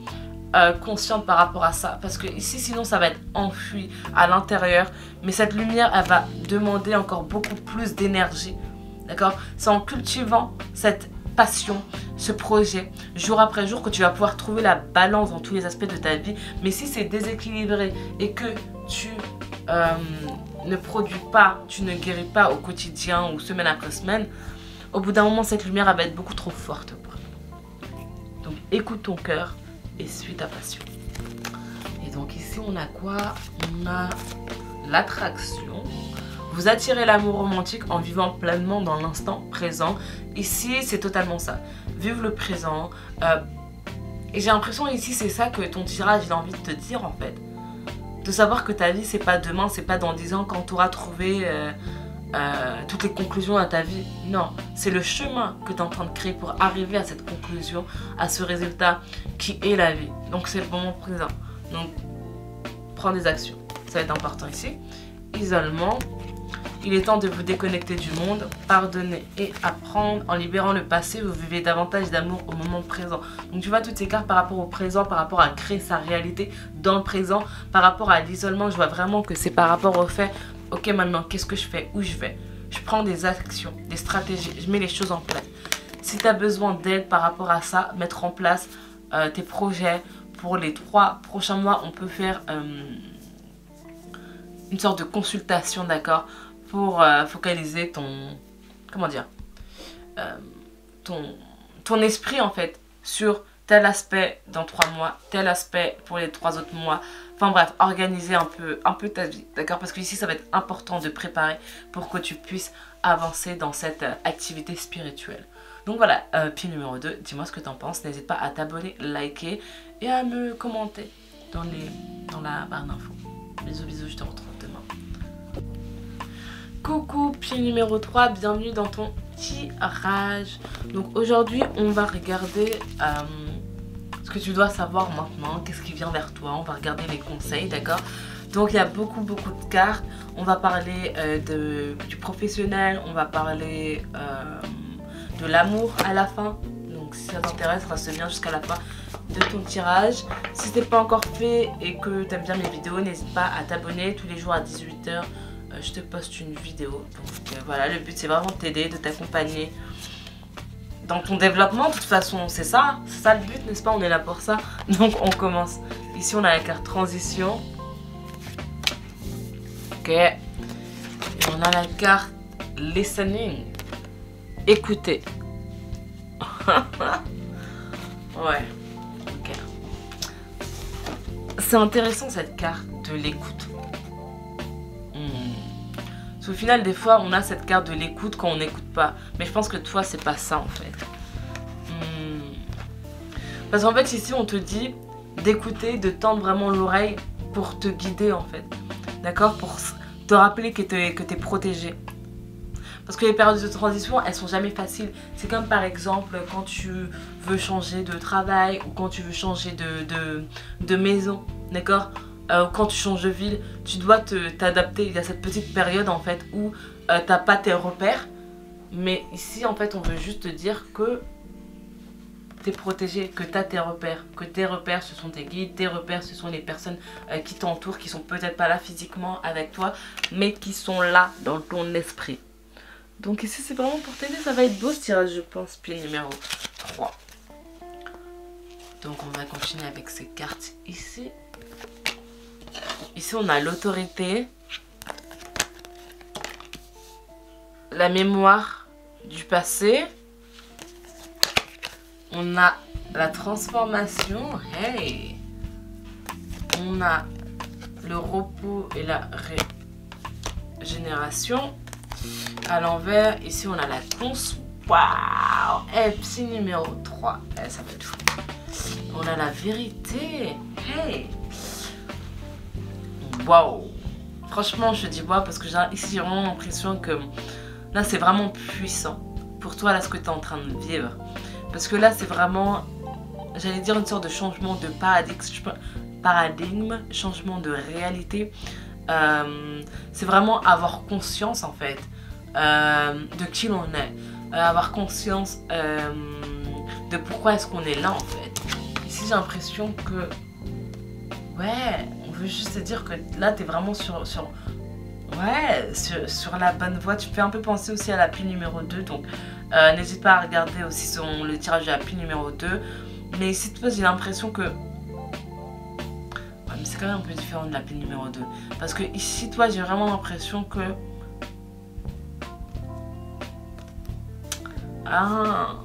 conscientes par rapport à ça. Parce que ici, sinon, ça va être enfoui à l'intérieur. Mais cette lumière, elle va demander encore beaucoup plus d'énergie. D'accord? C'est en cultivant cette passion, ce projet, jour après jour, que tu vas pouvoir trouver la balance dans tous les aspects de ta vie. Mais si c'est déséquilibré et que tu ne produis pas, tu ne guéris pas au quotidien ou semaine après semaine, au bout d'un moment, cette lumière elle va être beaucoup trop forte pour toi. Donc écoute ton cœur et suis ta passion. Et donc ici on a quoi? On a l'attraction. Vous attirez l'amour romantique en vivant pleinement dans l'instant présent. Ici, c'est totalement ça. Vivre le présent. Et j'ai l'impression ici, c'est ça que ton tirage il a envie de te dire en fait. De savoir que ta vie, c'est pas demain, c'est pas dans 10 ans quand tu auras trouvé toutes les conclusions à ta vie. Non, c'est le chemin que tu es en train de créer pour arriver à cette conclusion, à ce résultat qui est la vie. Donc c'est le moment présent. Donc prends des actions. Ça va être important ici. Isolement. Il est temps de vous déconnecter du monde, pardonner et apprendre. En libérant le passé, vous vivez davantage d'amour au moment présent. Donc tu vois toutes ces cartes par rapport au présent, par rapport à créer sa réalité dans le présent, par rapport à l'isolement, je vois vraiment que c'est par rapport au fait, ok maintenant qu'est-ce que je fais, où je vais. Je prends des actions, des stratégies, je mets les choses en place. Si tu as besoin d'aide par rapport à ça, mettre en place tes projets pour les 3 prochains mois, on peut faire une sorte de consultation, d'accord, pour focaliser ton, comment dire, ton esprit en fait sur tel aspect dans 3 mois, tel aspect pour les 3 autres mois. Enfin bref, organiser un peu ta vie, d'accord? Parce que ici ça va être important de préparer pour que tu puisses avancer dans cette activité spirituelle. Donc voilà, pied numéro 2, dis-moi ce que tu en penses. N'hésite pas à t'abonner, liker et à me commenter dans la barre d'infos. Bisous bisous, je te retrouve demain. Coucou, pied numéro 3, bienvenue dans ton tirage. Donc aujourd'hui, on va regarder ce que tu dois savoir maintenant, qu'est-ce qui vient vers toi. On va regarder les conseils, d'accord? Donc il y a beaucoup de cartes. On va parler du professionnel, on va parler de l'amour à la fin. Donc si ça t'intéresse, reste bien jusqu'à la fin de ton tirage. Si ce n'est pas encore fait et que tu aimes bien mes vidéos, n'hésite pas à t'abonner. Tous les jours à 18 h. Je te poste une vidéo. Donc voilà, le but c'est vraiment de t'aider, de t'accompagner dans ton développement. De toute façon, c'est ça le but, n'est-ce pas? On est là pour ça. Donc on commence. Ici on a la carte transition. Ok. Et on a la carte listening. Écoutez. Ouais. Ok. C'est intéressant cette carte de l'écoute. Au final, des fois, on a cette carte de l'écoute quand on n'écoute pas. Mais je pense que toi, c'est pas ça en fait. Parce qu'en fait, ici, on te dit d'écouter, de tendre vraiment l'oreille pour te guider en fait. D'accord? Pour te rappeler que t'es protégé. Parce que les périodes de transition, elles sont jamais faciles. C'est comme par exemple quand tu veux changer de travail ou quand tu veux changer de maison. D'accord? Quand tu changes de ville, tu dois t'adapter. Il y a cette petite période en fait où t'as pas tes repères. Mais ici en fait on veut juste te dire que t'es protégé, que t'as tes repères. Que tes repères ce sont tes guides, tes repères ce sont les personnes qui t'entourent, qui sont peut-être pas là physiquement avec toi, mais qui sont là dans ton esprit. Donc ici c'est vraiment pour t'aider, ça va être beau ce tirage je pense, pied numéro 3. Donc on va continuer avec ces cartes ici. Ici, on a l'autorité, la mémoire du passé, on a la transformation, hey, on a le repos et la régénération. À l'envers, ici, on a la cons. Waouh! Petit numéro 3, ça va être fou. On a la vérité, hey! Waouh, franchement je dis waouh parce que ici j'ai vraiment l'impression que là c'est vraiment puissant pour toi là ce que tu es en train de vivre, parce que là c'est vraiment, j'allais dire une sorte de changement de paradigme, changement de réalité. C'est vraiment avoir conscience en fait de qui l'on est, avoir conscience de pourquoi est-ce qu'on est là en fait. Ici j'ai l'impression que ouais, on veut juste te dire que là, tu es vraiment sur Ouais, sur la bonne voie. Tu peux un peu penser aussi à la pile numéro 2. Donc, n'hésite pas à regarder aussi le tirage de la pile numéro 2. Mais ici, toi, j'ai l'impression que... Ouais, mais c'est quand même un peu différent de la pile numéro 2. Parce que ici, toi, j'ai vraiment l'impression que... Ah...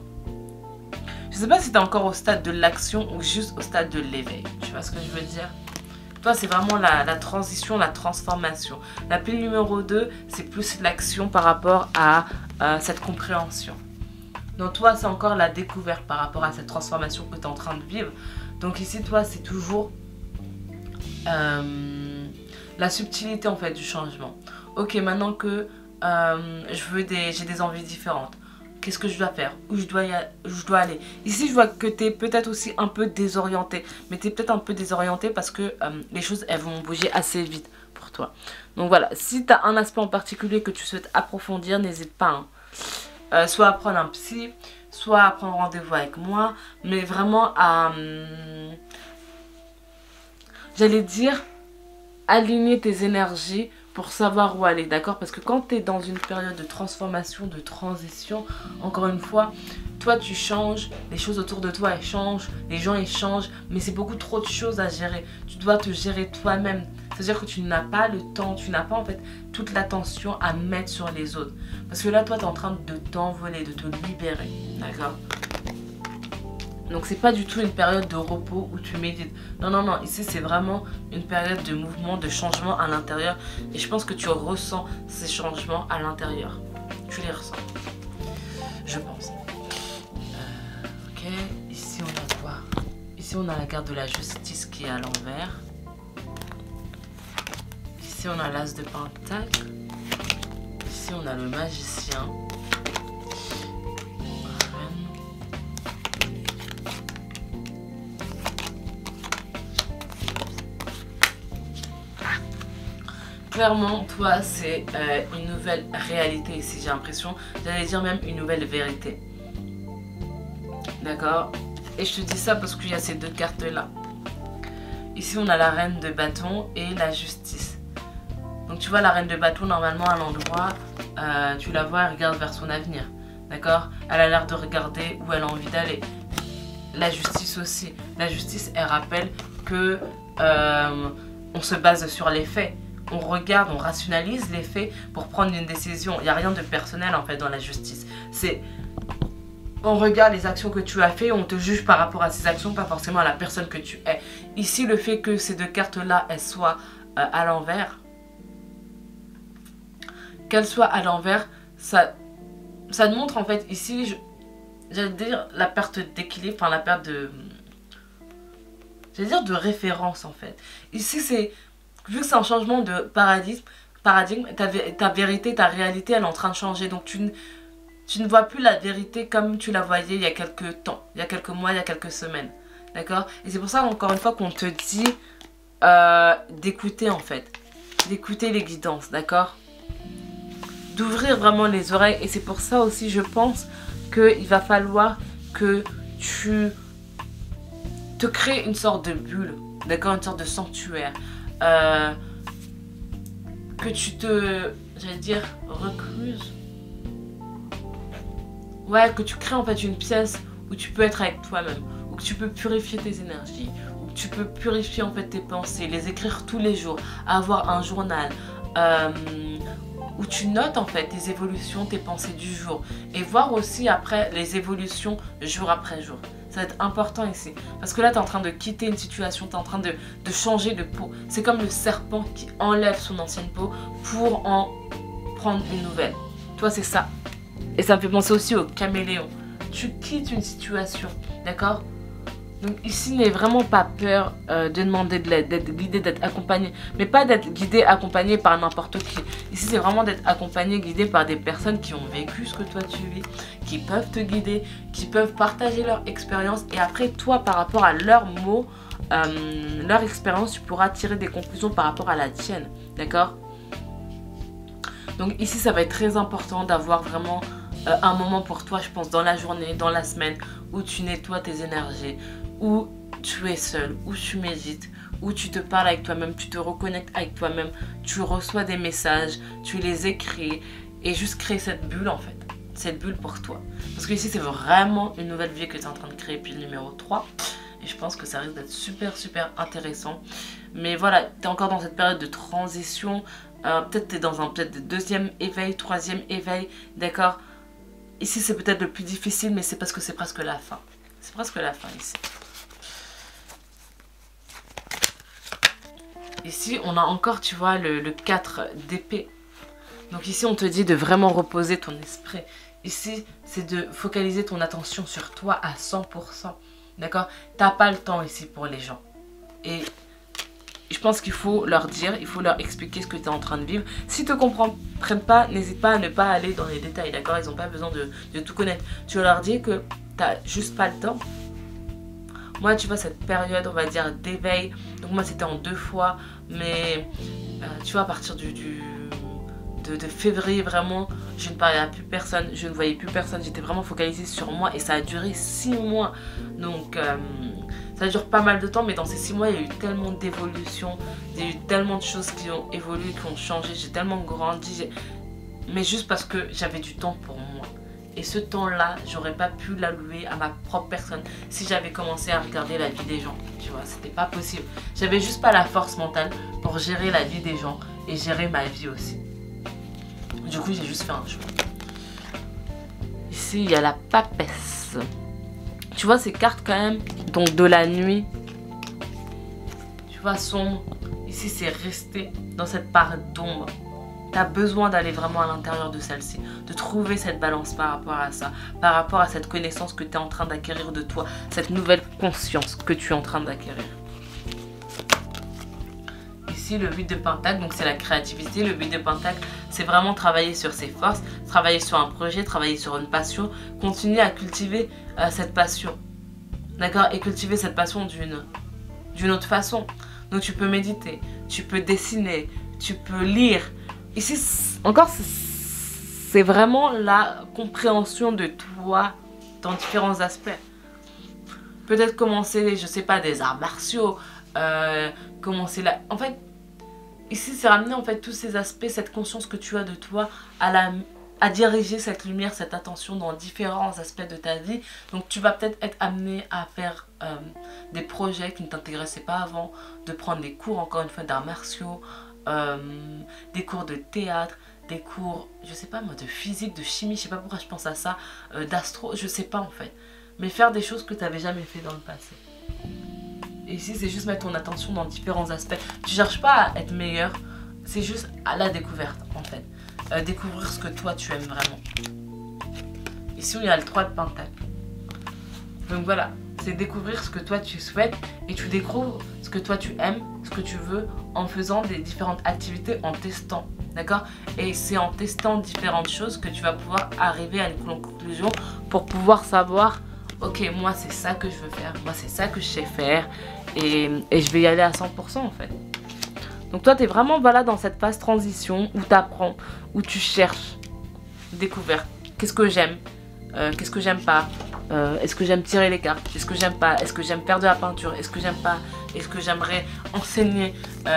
Je sais pas si t'es encore au stade de l'action ou juste au stade de l'éveil. Tu vois ce que je veux dire? Toi, c'est vraiment la transition, la transformation. La pile numéro 2, c'est plus l'action par rapport à cette compréhension. Donc toi, c'est encore la découverte par rapport à cette transformation que tu es en train de vivre. Donc ici, toi, c'est toujours la subtilité en fait du changement. Ok, maintenant que j'ai des envies différentes. Qu'est-ce que je dois faire? Où je dois aller? Ici, je vois que tu es peut-être aussi un peu désorienté. Mais tu es peut-être un peu désorienté parce que les choses, elles vont bouger assez vite pour toi. Donc voilà, si tu as un aspect en particulier que tu souhaites approfondir, n'hésite pas. Hein. Soit à prendre un psy, soit à prendre rendez-vous avec moi. Mais vraiment à... j'allais dire, aligner tes énergies pour savoir où aller, d'accord? Parce que quand tu es dans une période de transformation, de transition, encore une fois, toi tu changes, les choses autour de toi elles changent, les gens ils changent, mais c'est beaucoup trop de choses à gérer. Tu dois te gérer toi-même. C'est-à-dire que tu n'as pas le temps, tu n'as pas en fait toute l'attention à mettre sur les autres. Parce que là, toi, tu es en train de t'envoler, de te libérer, d'accord? Donc c'est pas du tout une période de repos où tu médites. Non, non, non. Ici, c'est vraiment une période de mouvement, de changement à l'intérieur. Et je pense que tu ressens ces changements à l'intérieur. Tu les ressens. Je pense. Ok. Ici, on a quoi? Ici, on a la carte de la justice qui est à l'envers. Ici, on a l'as de pentacle. Ici, on a le magicien. Clairement, toi, c'est une nouvelle réalité ici, j'ai l'impression. J'allais dire même une nouvelle vérité. D'accord? Et je te dis ça parce qu'il y a ces deux cartes-là. Ici, on a la reine de bâton et la justice. Donc, tu vois, la reine de bâton, normalement, à l'endroit, tu la vois, elle regarde vers son avenir. D'accord? Elle a l'air de regarder où elle a envie d'aller. La justice aussi. La justice, elle rappelle que on se base sur les faits. On regarde, on rationalise les faits pour prendre une décision. Il n'y a rien de personnel en fait dans la justice. C'est... on regarde les actions que tu as fait, on te juge par rapport à ces actions, pas forcément à la personne que tu es. Ici, le fait que ces deux cartes-là, elles soient à l'envers, qu'elles soient à l'envers, ça te montre en fait ici, j'allais dire la perte d'équilibre, enfin la perte de... j'allais dire de référence en fait. Ici, c'est... vu que c'est un changement de paradigme, ta vérité, ta réalité, elle est en train de changer. Donc tu ne vois plus la vérité comme tu la voyais il y a quelques temps, il y a quelques mois, il y a quelques semaines. D'accord? Et c'est pour ça, encore une fois, qu'on te dit d'écouter en fait. D'écouter les guidances, d'accord? D'ouvrir vraiment les oreilles. Et c'est pour ça aussi, je pense, qu'il va falloir que tu te crées une sorte de bulle, d'accord? Une sorte de sanctuaire. Que tu te, j'allais dire, recluses. Ouais, que tu crées en fait une pièce où tu peux être avec toi-même, où tu peux purifier tes énergies, où tu peux purifier en fait tes pensées, les écrire tous les jours, avoir un journal où tu notes en fait tes évolutions, tes pensées du jour et voir aussi après les évolutions jour après jour. Ça va être important ici. Parce que là, tu es en train de quitter une situation, tu es en train de changer de peau. C'est comme le serpent qui enlève son ancienne peau pour en prendre une nouvelle. Toi, c'est ça. Et ça me fait penser aussi au caméléon. Tu quittes une situation, d'accord? Donc ici, n'aie vraiment pas peur de demander de l'aide, d'être guidé, d'être accompagné. Mais pas d'être guidé, accompagné par n'importe qui. Ici, c'est vraiment d'être accompagné, guidé par des personnes qui ont vécu ce que toi tu vis, qui peuvent te guider, qui peuvent partager leur expérience. Et après, toi, par rapport à leurs mots, leur expérience, tu pourras tirer des conclusions par rapport à la tienne. D'accord? Donc ici, ça va être très important d'avoir vraiment un moment pour toi, je pense, dans la journée, dans la semaine, où tu nettoies tes énergies, où tu es seul, où tu médites, où tu te parles avec toi-même, tu te reconnectes avec toi-même, tu reçois des messages, tu les écris et juste créer cette bulle en fait. Cette bulle pour toi. Parce que ici, c'est vraiment une nouvelle vie que tu es en train de créer. Puis le numéro 3. Et je pense que ça risque d'être super, super intéressant. Mais voilà, tu es encore dans cette période de transition. Peut-être tu es dans un peut-être deuxième éveil, troisième éveil. D'accord? Ici, c'est peut-être le plus difficile, mais c'est parce que c'est presque la fin. C'est presque la fin ici. Ici, on a encore, tu vois, le 4 d'épée. Donc ici, on te dit de vraiment reposer ton esprit. Ici, c'est de focaliser ton attention sur toi à 100%. D'accord? T'as pas le temps ici pour les gens. Et je pense qu'il faut leur dire, il faut leur expliquer ce que tu es en train de vivre. S'ils te comprennent pas, n'hésite pas à ne pas aller dans les détails. D'accord? Ils n'ont pas besoin de tout connaître. Tu vas leur dire que t'as juste pas le temps. Moi, tu vois, cette période, on va dire, d'éveil. Donc moi, c'était en 2 fois. Mais tu vois, à partir de février, vraiment, je ne parlais à plus personne, je ne voyais plus personne, j'étais vraiment focalisée sur moi et ça a duré 6 mois. Donc ça dure pas mal de temps, mais dans ces 6 mois, il y a eu tellement d'évolutions, il y a eu tellement de choses qui ont évolué, qui ont changé, j'ai tellement grandi, mais juste parce que j'avais du temps pour moi. Et ce temps-là, j'aurais pas pu l'allouer à ma propre personne si j'avais commencé à regarder la vie des gens. Tu vois, c'était pas possible. J'avais juste pas la force mentale pour gérer la vie des gens et gérer ma vie aussi. Du coup, j'ai juste fait un choix. Ici, il y a la papesse. Tu vois ces cartes quand même, donc de la nuit. Tu vois, sombre. Ici, c'est rester dans cette part d'ombre. Tu as besoin d'aller vraiment à l'intérieur de celle-ci, de trouver cette balance par rapport à ça, par rapport à cette connaissance que tu es en train d'acquérir de toi, cette nouvelle conscience que tu es en train d'acquérir. Ici, le 8 de pentacle, donc c'est la créativité. Le 8 de pentacle, c'est vraiment travailler sur ses forces, travailler sur un projet, travailler sur une passion, continuer à cultiver cette passion. D'accord? Et cultiver cette passion d'une autre façon. Donc tu peux méditer, tu peux dessiner, tu peux lire. Ici, encore, c'est vraiment la compréhension de toi dans différents aspects. Peut-être commencer, je sais pas, des arts martiaux, commencer là. En fait, ici, c'est ramener en fait tous ces aspects, cette conscience que tu as de toi à diriger cette lumière, cette attention dans différents aspects de ta vie. Donc tu vas peut-être être amené à faire des projets qui ne t'intéressaient pas avant, de prendre des cours, encore une fois, d'arts martiaux, des cours de théâtre, des cours, je sais pas moi, de physique, de chimie, je sais pas pourquoi je pense à ça, d'astro, je sais pas en fait. Mais faire des choses que tu n'avais jamais fait dans le passé. Et ici, c'est juste mettre ton attention dans différents aspects. Tu cherches pas à être meilleur, c'est juste à la découverte en fait. Découvrir ce que toi tu aimes vraiment. Ici, il y a le 3 de pentacle. Donc voilà, c'est découvrir ce que toi tu souhaites et tu découvres ce que toi tu aimes, ce que tu veux en faisant des différentes activités, en testant. D'accord? Et c'est en testant différentes choses que tu vas pouvoir arriver à une conclusion pour pouvoir savoir, ok, moi c'est ça que je veux faire, moi c'est ça que je sais faire et je vais y aller à 100% en fait. Donc toi tu es vraiment voilà, dans cette phase transition où tu apprends, où tu cherches, découverte. Qu'est-ce que j'aime? Qu'est-ce que j'aime pas? Est-ce que j'aime tirer les cartes? Est-ce que j'aime pas? Est-ce que j'aime faire de la peinture? Est-ce que j'aime pas? Est-ce que j'aimerais enseigner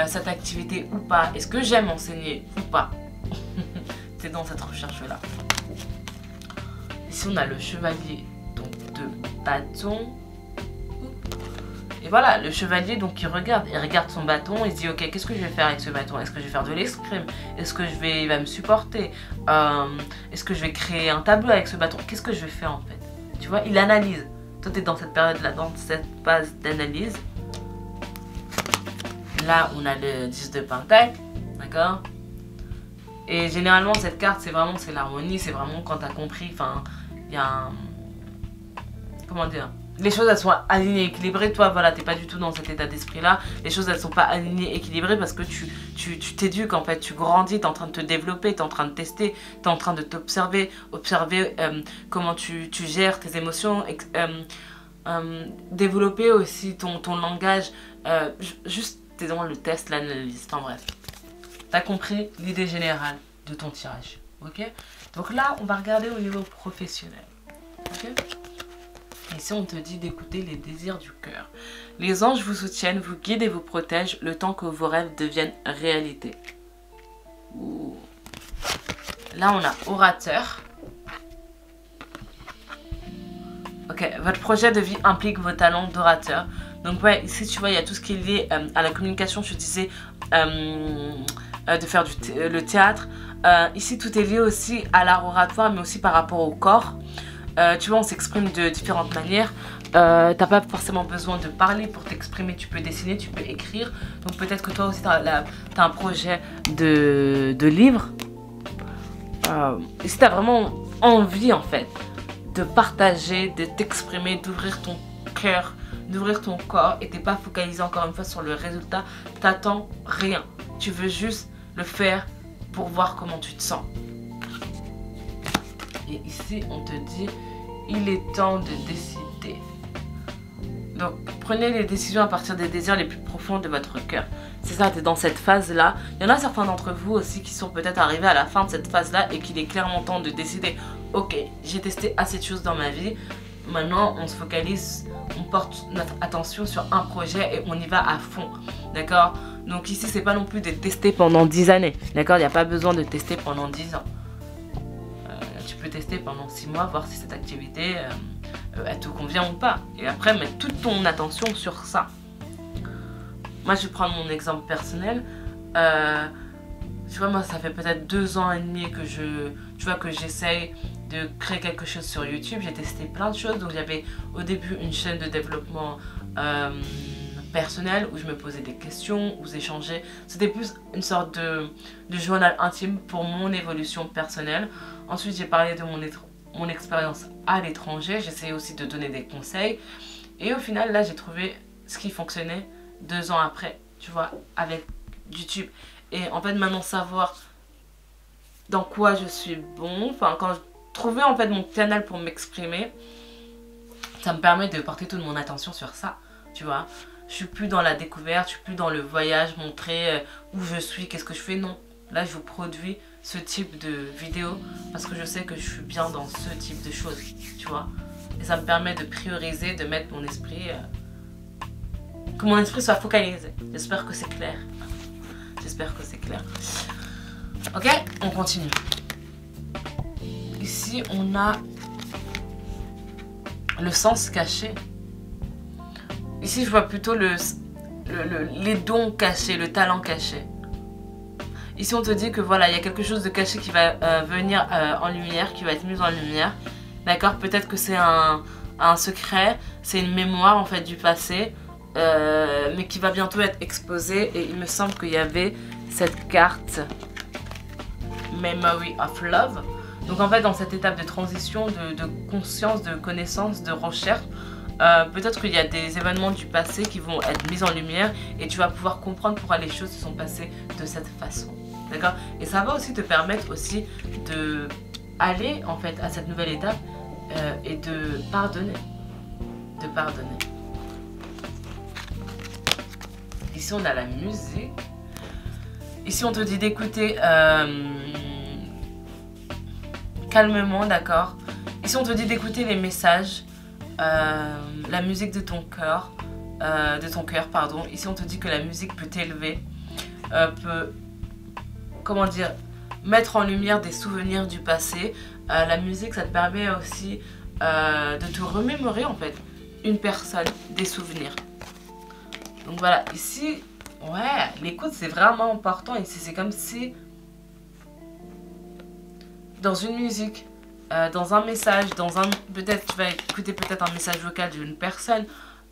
cette activité ou pas? Est-ce que j'aime enseigner ou pas? C'est dans cette recherche-là. Ici, on a le chevalier donc, de bâton. Et voilà, le chevalier, donc, il regarde son bâton. Il se dit, ok, qu'est-ce que je vais faire avec ce bâton? Est-ce que je vais faire de l'escrime? Est-ce que il va me supporter? Est-ce que je vais créer un tableau avec ce bâton? Qu'est-ce que je vais faire, en fait? Tu vois, il analyse. Toi, tu es dans cette période-là, dans cette phase d'analyse. Là, on a le 10 de pentacle, d'accord? Et généralement, cette carte, c'est l'harmonie, c'est vraiment quand tu as compris, enfin, il y a un... Comment dire? Les choses, elles sont alignées, équilibrées. Toi, voilà, t'es pas du tout dans cet état d'esprit-là. Les choses, elles sont pas alignées, équilibrées parce que tu t'éduques, en fait. Tu grandis, t'es en train de te développer, t'es en train de tester, t'es en train de t'observer, observer comment tu gères tes émotions, développer aussi ton langage. Juste, t'es dans le test, l'analyse, enfin bref. T'as compris l'idée générale de ton tirage, ok? Donc là, on va regarder au niveau professionnel, ok? Ici, on te dit d'écouter les désirs du cœur. Les anges vous soutiennent, vous guident et vous protègent le temps que vos rêves deviennent réalité. Ouh. Là, on a orateur. Ok, votre projet de vie implique vos talents d'orateur. Donc ouais, ici tu vois, il y a tout ce qui est lié à la communication. Je te disais de faire le théâtre. Ici, tout est lié aussi à l'art oratoire, mais aussi par rapport au corps. Tu vois, on s'exprime de différentes manières. T'as pas forcément besoin de parler pour t'exprimer. Tu peux dessiner, tu peux écrire. Donc peut-être que toi aussi, t'as un projet de livre. Si t'as vraiment envie, en fait, de partager, de t'exprimer, d'ouvrir ton cœur, d'ouvrir ton corps, et t'es pas focalisé encore une fois sur le résultat, t'attends rien. Tu veux juste le faire pour voir comment tu te sens. Et ici, on te dit, il est temps de décider. Donc, prenez les décisions à partir des désirs les plus profonds de votre cœur. C'est ça, tu es dans cette phase-là. Il y en a certains d'entre vous aussi qui sont peut-être arrivés à la fin de cette phase-là et qu'il est clairement temps de décider, ok, j'ai testé assez de choses dans ma vie, maintenant on se focalise, on porte notre attention sur un projet et on y va à fond, d'accord? Donc ici, c'est pas non plus de tester pendant 10 années, d'accord? Il n'y a pas besoin de tester pendant 10 ans. Tu peux tester pendant 6 mois, voir si cette activité elle te convient ou pas. Et après, mettre toute ton attention sur ça. Moi, je vais prendre mon exemple personnel. Tu vois, moi, ça fait peut-être 2 ans et demi que que j'essaye de créer quelque chose sur YouTube. J'ai testé plein de choses. Donc, j'avais au début une chaîne de développement personnel où je me posais des questions, où j'échangeais. C'était plus une sorte de journal intime pour mon évolution personnelle. Ensuite, j'ai parlé de mon expérience à l'étranger. J'essayais aussi de donner des conseils. Et au final, là, j'ai trouvé ce qui fonctionnait 2 ans après, tu vois, avec YouTube. Et en fait, maintenant, savoir dans quoi je suis bon, enfin, quand je trouvais en fait mon canal pour m'exprimer, ça me permet de porter toute mon attention sur ça, tu vois. Je suis plus dans la découverte, je suis plus dans le voyage, montrer où je suis, qu'est-ce que je fais, non. Là, je vous produis ce type de vidéo parce que je sais que je suis bien dans ce type de choses, tu vois. Et ça me permet de prioriser, de mettre mon esprit, que mon esprit soit focalisé. J'espère que c'est clair. J'espère que c'est clair. Ok, on continue. Ici, on a le sens caché. Ici, je vois plutôt les dons cachés, le talent caché. Ici, on te dit que voilà, il y a quelque chose de caché qui va venir en lumière, qui va être mis en lumière. D'accord? Peut-être que c'est un secret, c'est une mémoire en fait du passé, mais qui va bientôt être exposée. Et il me semble qu'il y avait cette carte Memory of Love. Donc en fait, dans cette étape de transition, de conscience, de connaissance, de recherche, peut-être qu'il y a des événements du passé qui vont être mis en lumière et tu vas pouvoir comprendre pourquoi les choses se sont passées de cette façon. D'accord? Et ça va aussi te permettre aussi de aller en fait à cette nouvelle étape et de pardonner. De pardonner. Ici, on a la musique. Ici, on te dit d'écouter calmement, d'accord? Ici, on te dit d'écouter les messages, la musique de ton cœur, pardon. Ici, on te dit que la musique peut t'élever, peut, comment dire, mettre en lumière des souvenirs du passé. La musique, ça te permet aussi de te remémorer, en fait, une personne, des souvenirs. Donc voilà, ici, ouais, l'écoute, c'est vraiment important. Ici, c'est comme si, dans une musique, dans un message, peut-être tu vas écouter peut-être un message vocal d'une personne,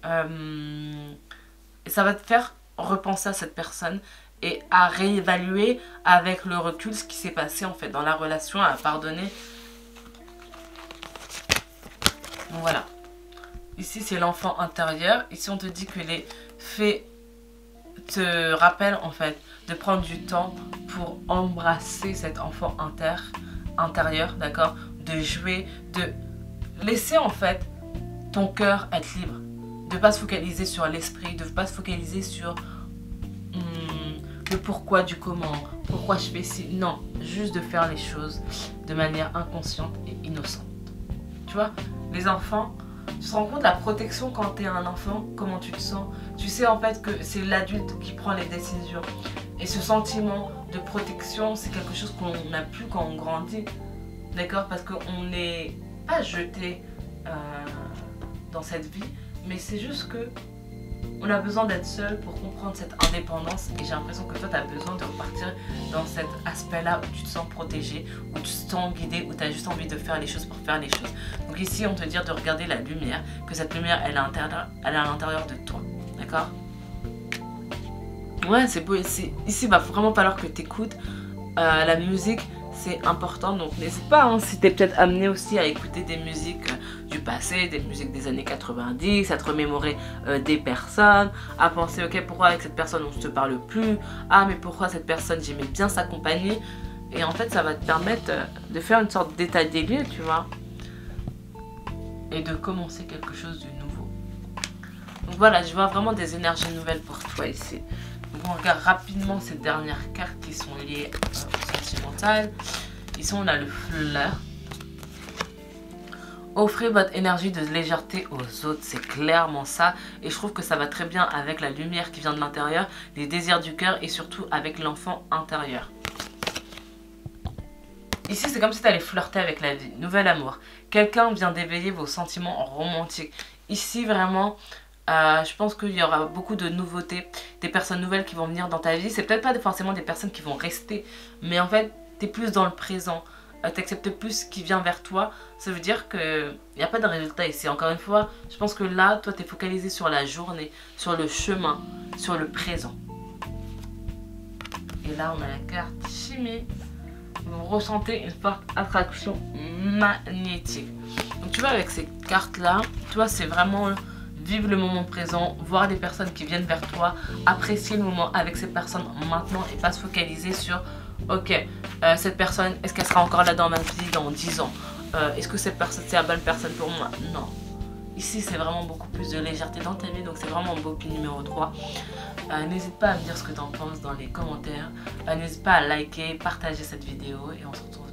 et ça va te faire repenser à cette personne et à réévaluer avec le recul ce qui s'est passé en fait dans la relation, à pardonner. Donc voilà. Ici, c'est l'enfant intérieur. Ici, on te dit que les faits te rappellent en fait de prendre du temps pour embrasser cet enfant intérieur, d'accord? De jouer, de laisser en fait ton cœur être libre. De ne pas se focaliser sur l'esprit, de ne pas se focaliser sur le pourquoi du comment, pourquoi je fais ci. Non, juste de faire les choses de manière inconsciente et innocente. Tu vois, les enfants Tu te rends compte de la protection quand tu es un enfant, comment tu te sens. Tu sais en fait que c'est l'adulte qui prend les décisions. Et ce sentiment de protection, c'est quelque chose qu'on n'a plus quand on grandit. D'accord? Parce qu'on n'est pas jeté dans cette vie, mais c'est juste que on a besoin d'être seul pour comprendre cette indépendance. Et j'ai l'impression que toi, tu as besoin de repartir dans cet aspect-là où tu te sens protégé, où tu te sens guidé, où tu as juste envie de faire les choses pour faire les choses. Donc ici, on te dit de regarder la lumière, que cette lumière, elle est à l'intérieur de toi. D'accord? Ouais, c'est beau ici. Ici, il va vraiment falloir que tu écoutes la musique. C'est important, donc n'hésite pas hein, si tu es peut-être amené aussi à écouter des musiques du passé, des musiques des années 90, à te remémorer des personnes, à penser ok pourquoi avec cette personne on ne se parle plus, ah mais pourquoi cette personne j'aimais bien sa compagnie, et en fait ça va te permettre de faire une sorte d'état des lieux, tu vois, et de commencer quelque chose de nouveau. Donc voilà, je vois vraiment des énergies nouvelles pour toi ici. Donc on regarde rapidement ces dernières cartes qui sont liées au sentimental. Ici on a le fleur. Offrez votre énergie de légèreté aux autres, c'est clairement ça. Et je trouve que ça va très bien avec la lumière qui vient de l'intérieur, les désirs du cœur et surtout avec l'enfant intérieur. Ici c'est comme si tu allais flirter avec la vie, nouvel amour. Quelqu'un vient d'éveiller vos sentiments romantiques. Ici vraiment... je pense qu'il y aura beaucoup de nouveautés, des personnes nouvelles qui vont venir dans ta vie. C'est peut-être pas forcément des personnes qui vont rester, mais en fait, tu es plus dans le présent. Tu acceptes plus ce qui vient vers toi. Ça veut dire qu'il n'y a pas de résultat ici. Encore une fois, je pense que là, toi, tu es focalisé sur la journée, sur le chemin, sur le présent. Et là, on a la carte chimie. Vous ressentez une forte attraction magnétique. Donc, tu vois, avec ces cartes-là, toi, c'est vraiment... vivre le moment présent, voir les personnes qui viennent vers toi, apprécier le moment avec ces personnes maintenant et pas se focaliser sur ok, cette personne, est-ce qu'elle sera encore là dans ma vie dans 10 ans, est-ce que cette personne c'est la bonne personne pour moi? Non. Ici c'est vraiment beaucoup plus de légèreté dans ta vie, donc c'est vraiment beau. Puis numéro 3. N'hésite pas à me dire ce que tu en penses dans les commentaires. N'hésite pas à liker, partager cette vidéo et on se retrouve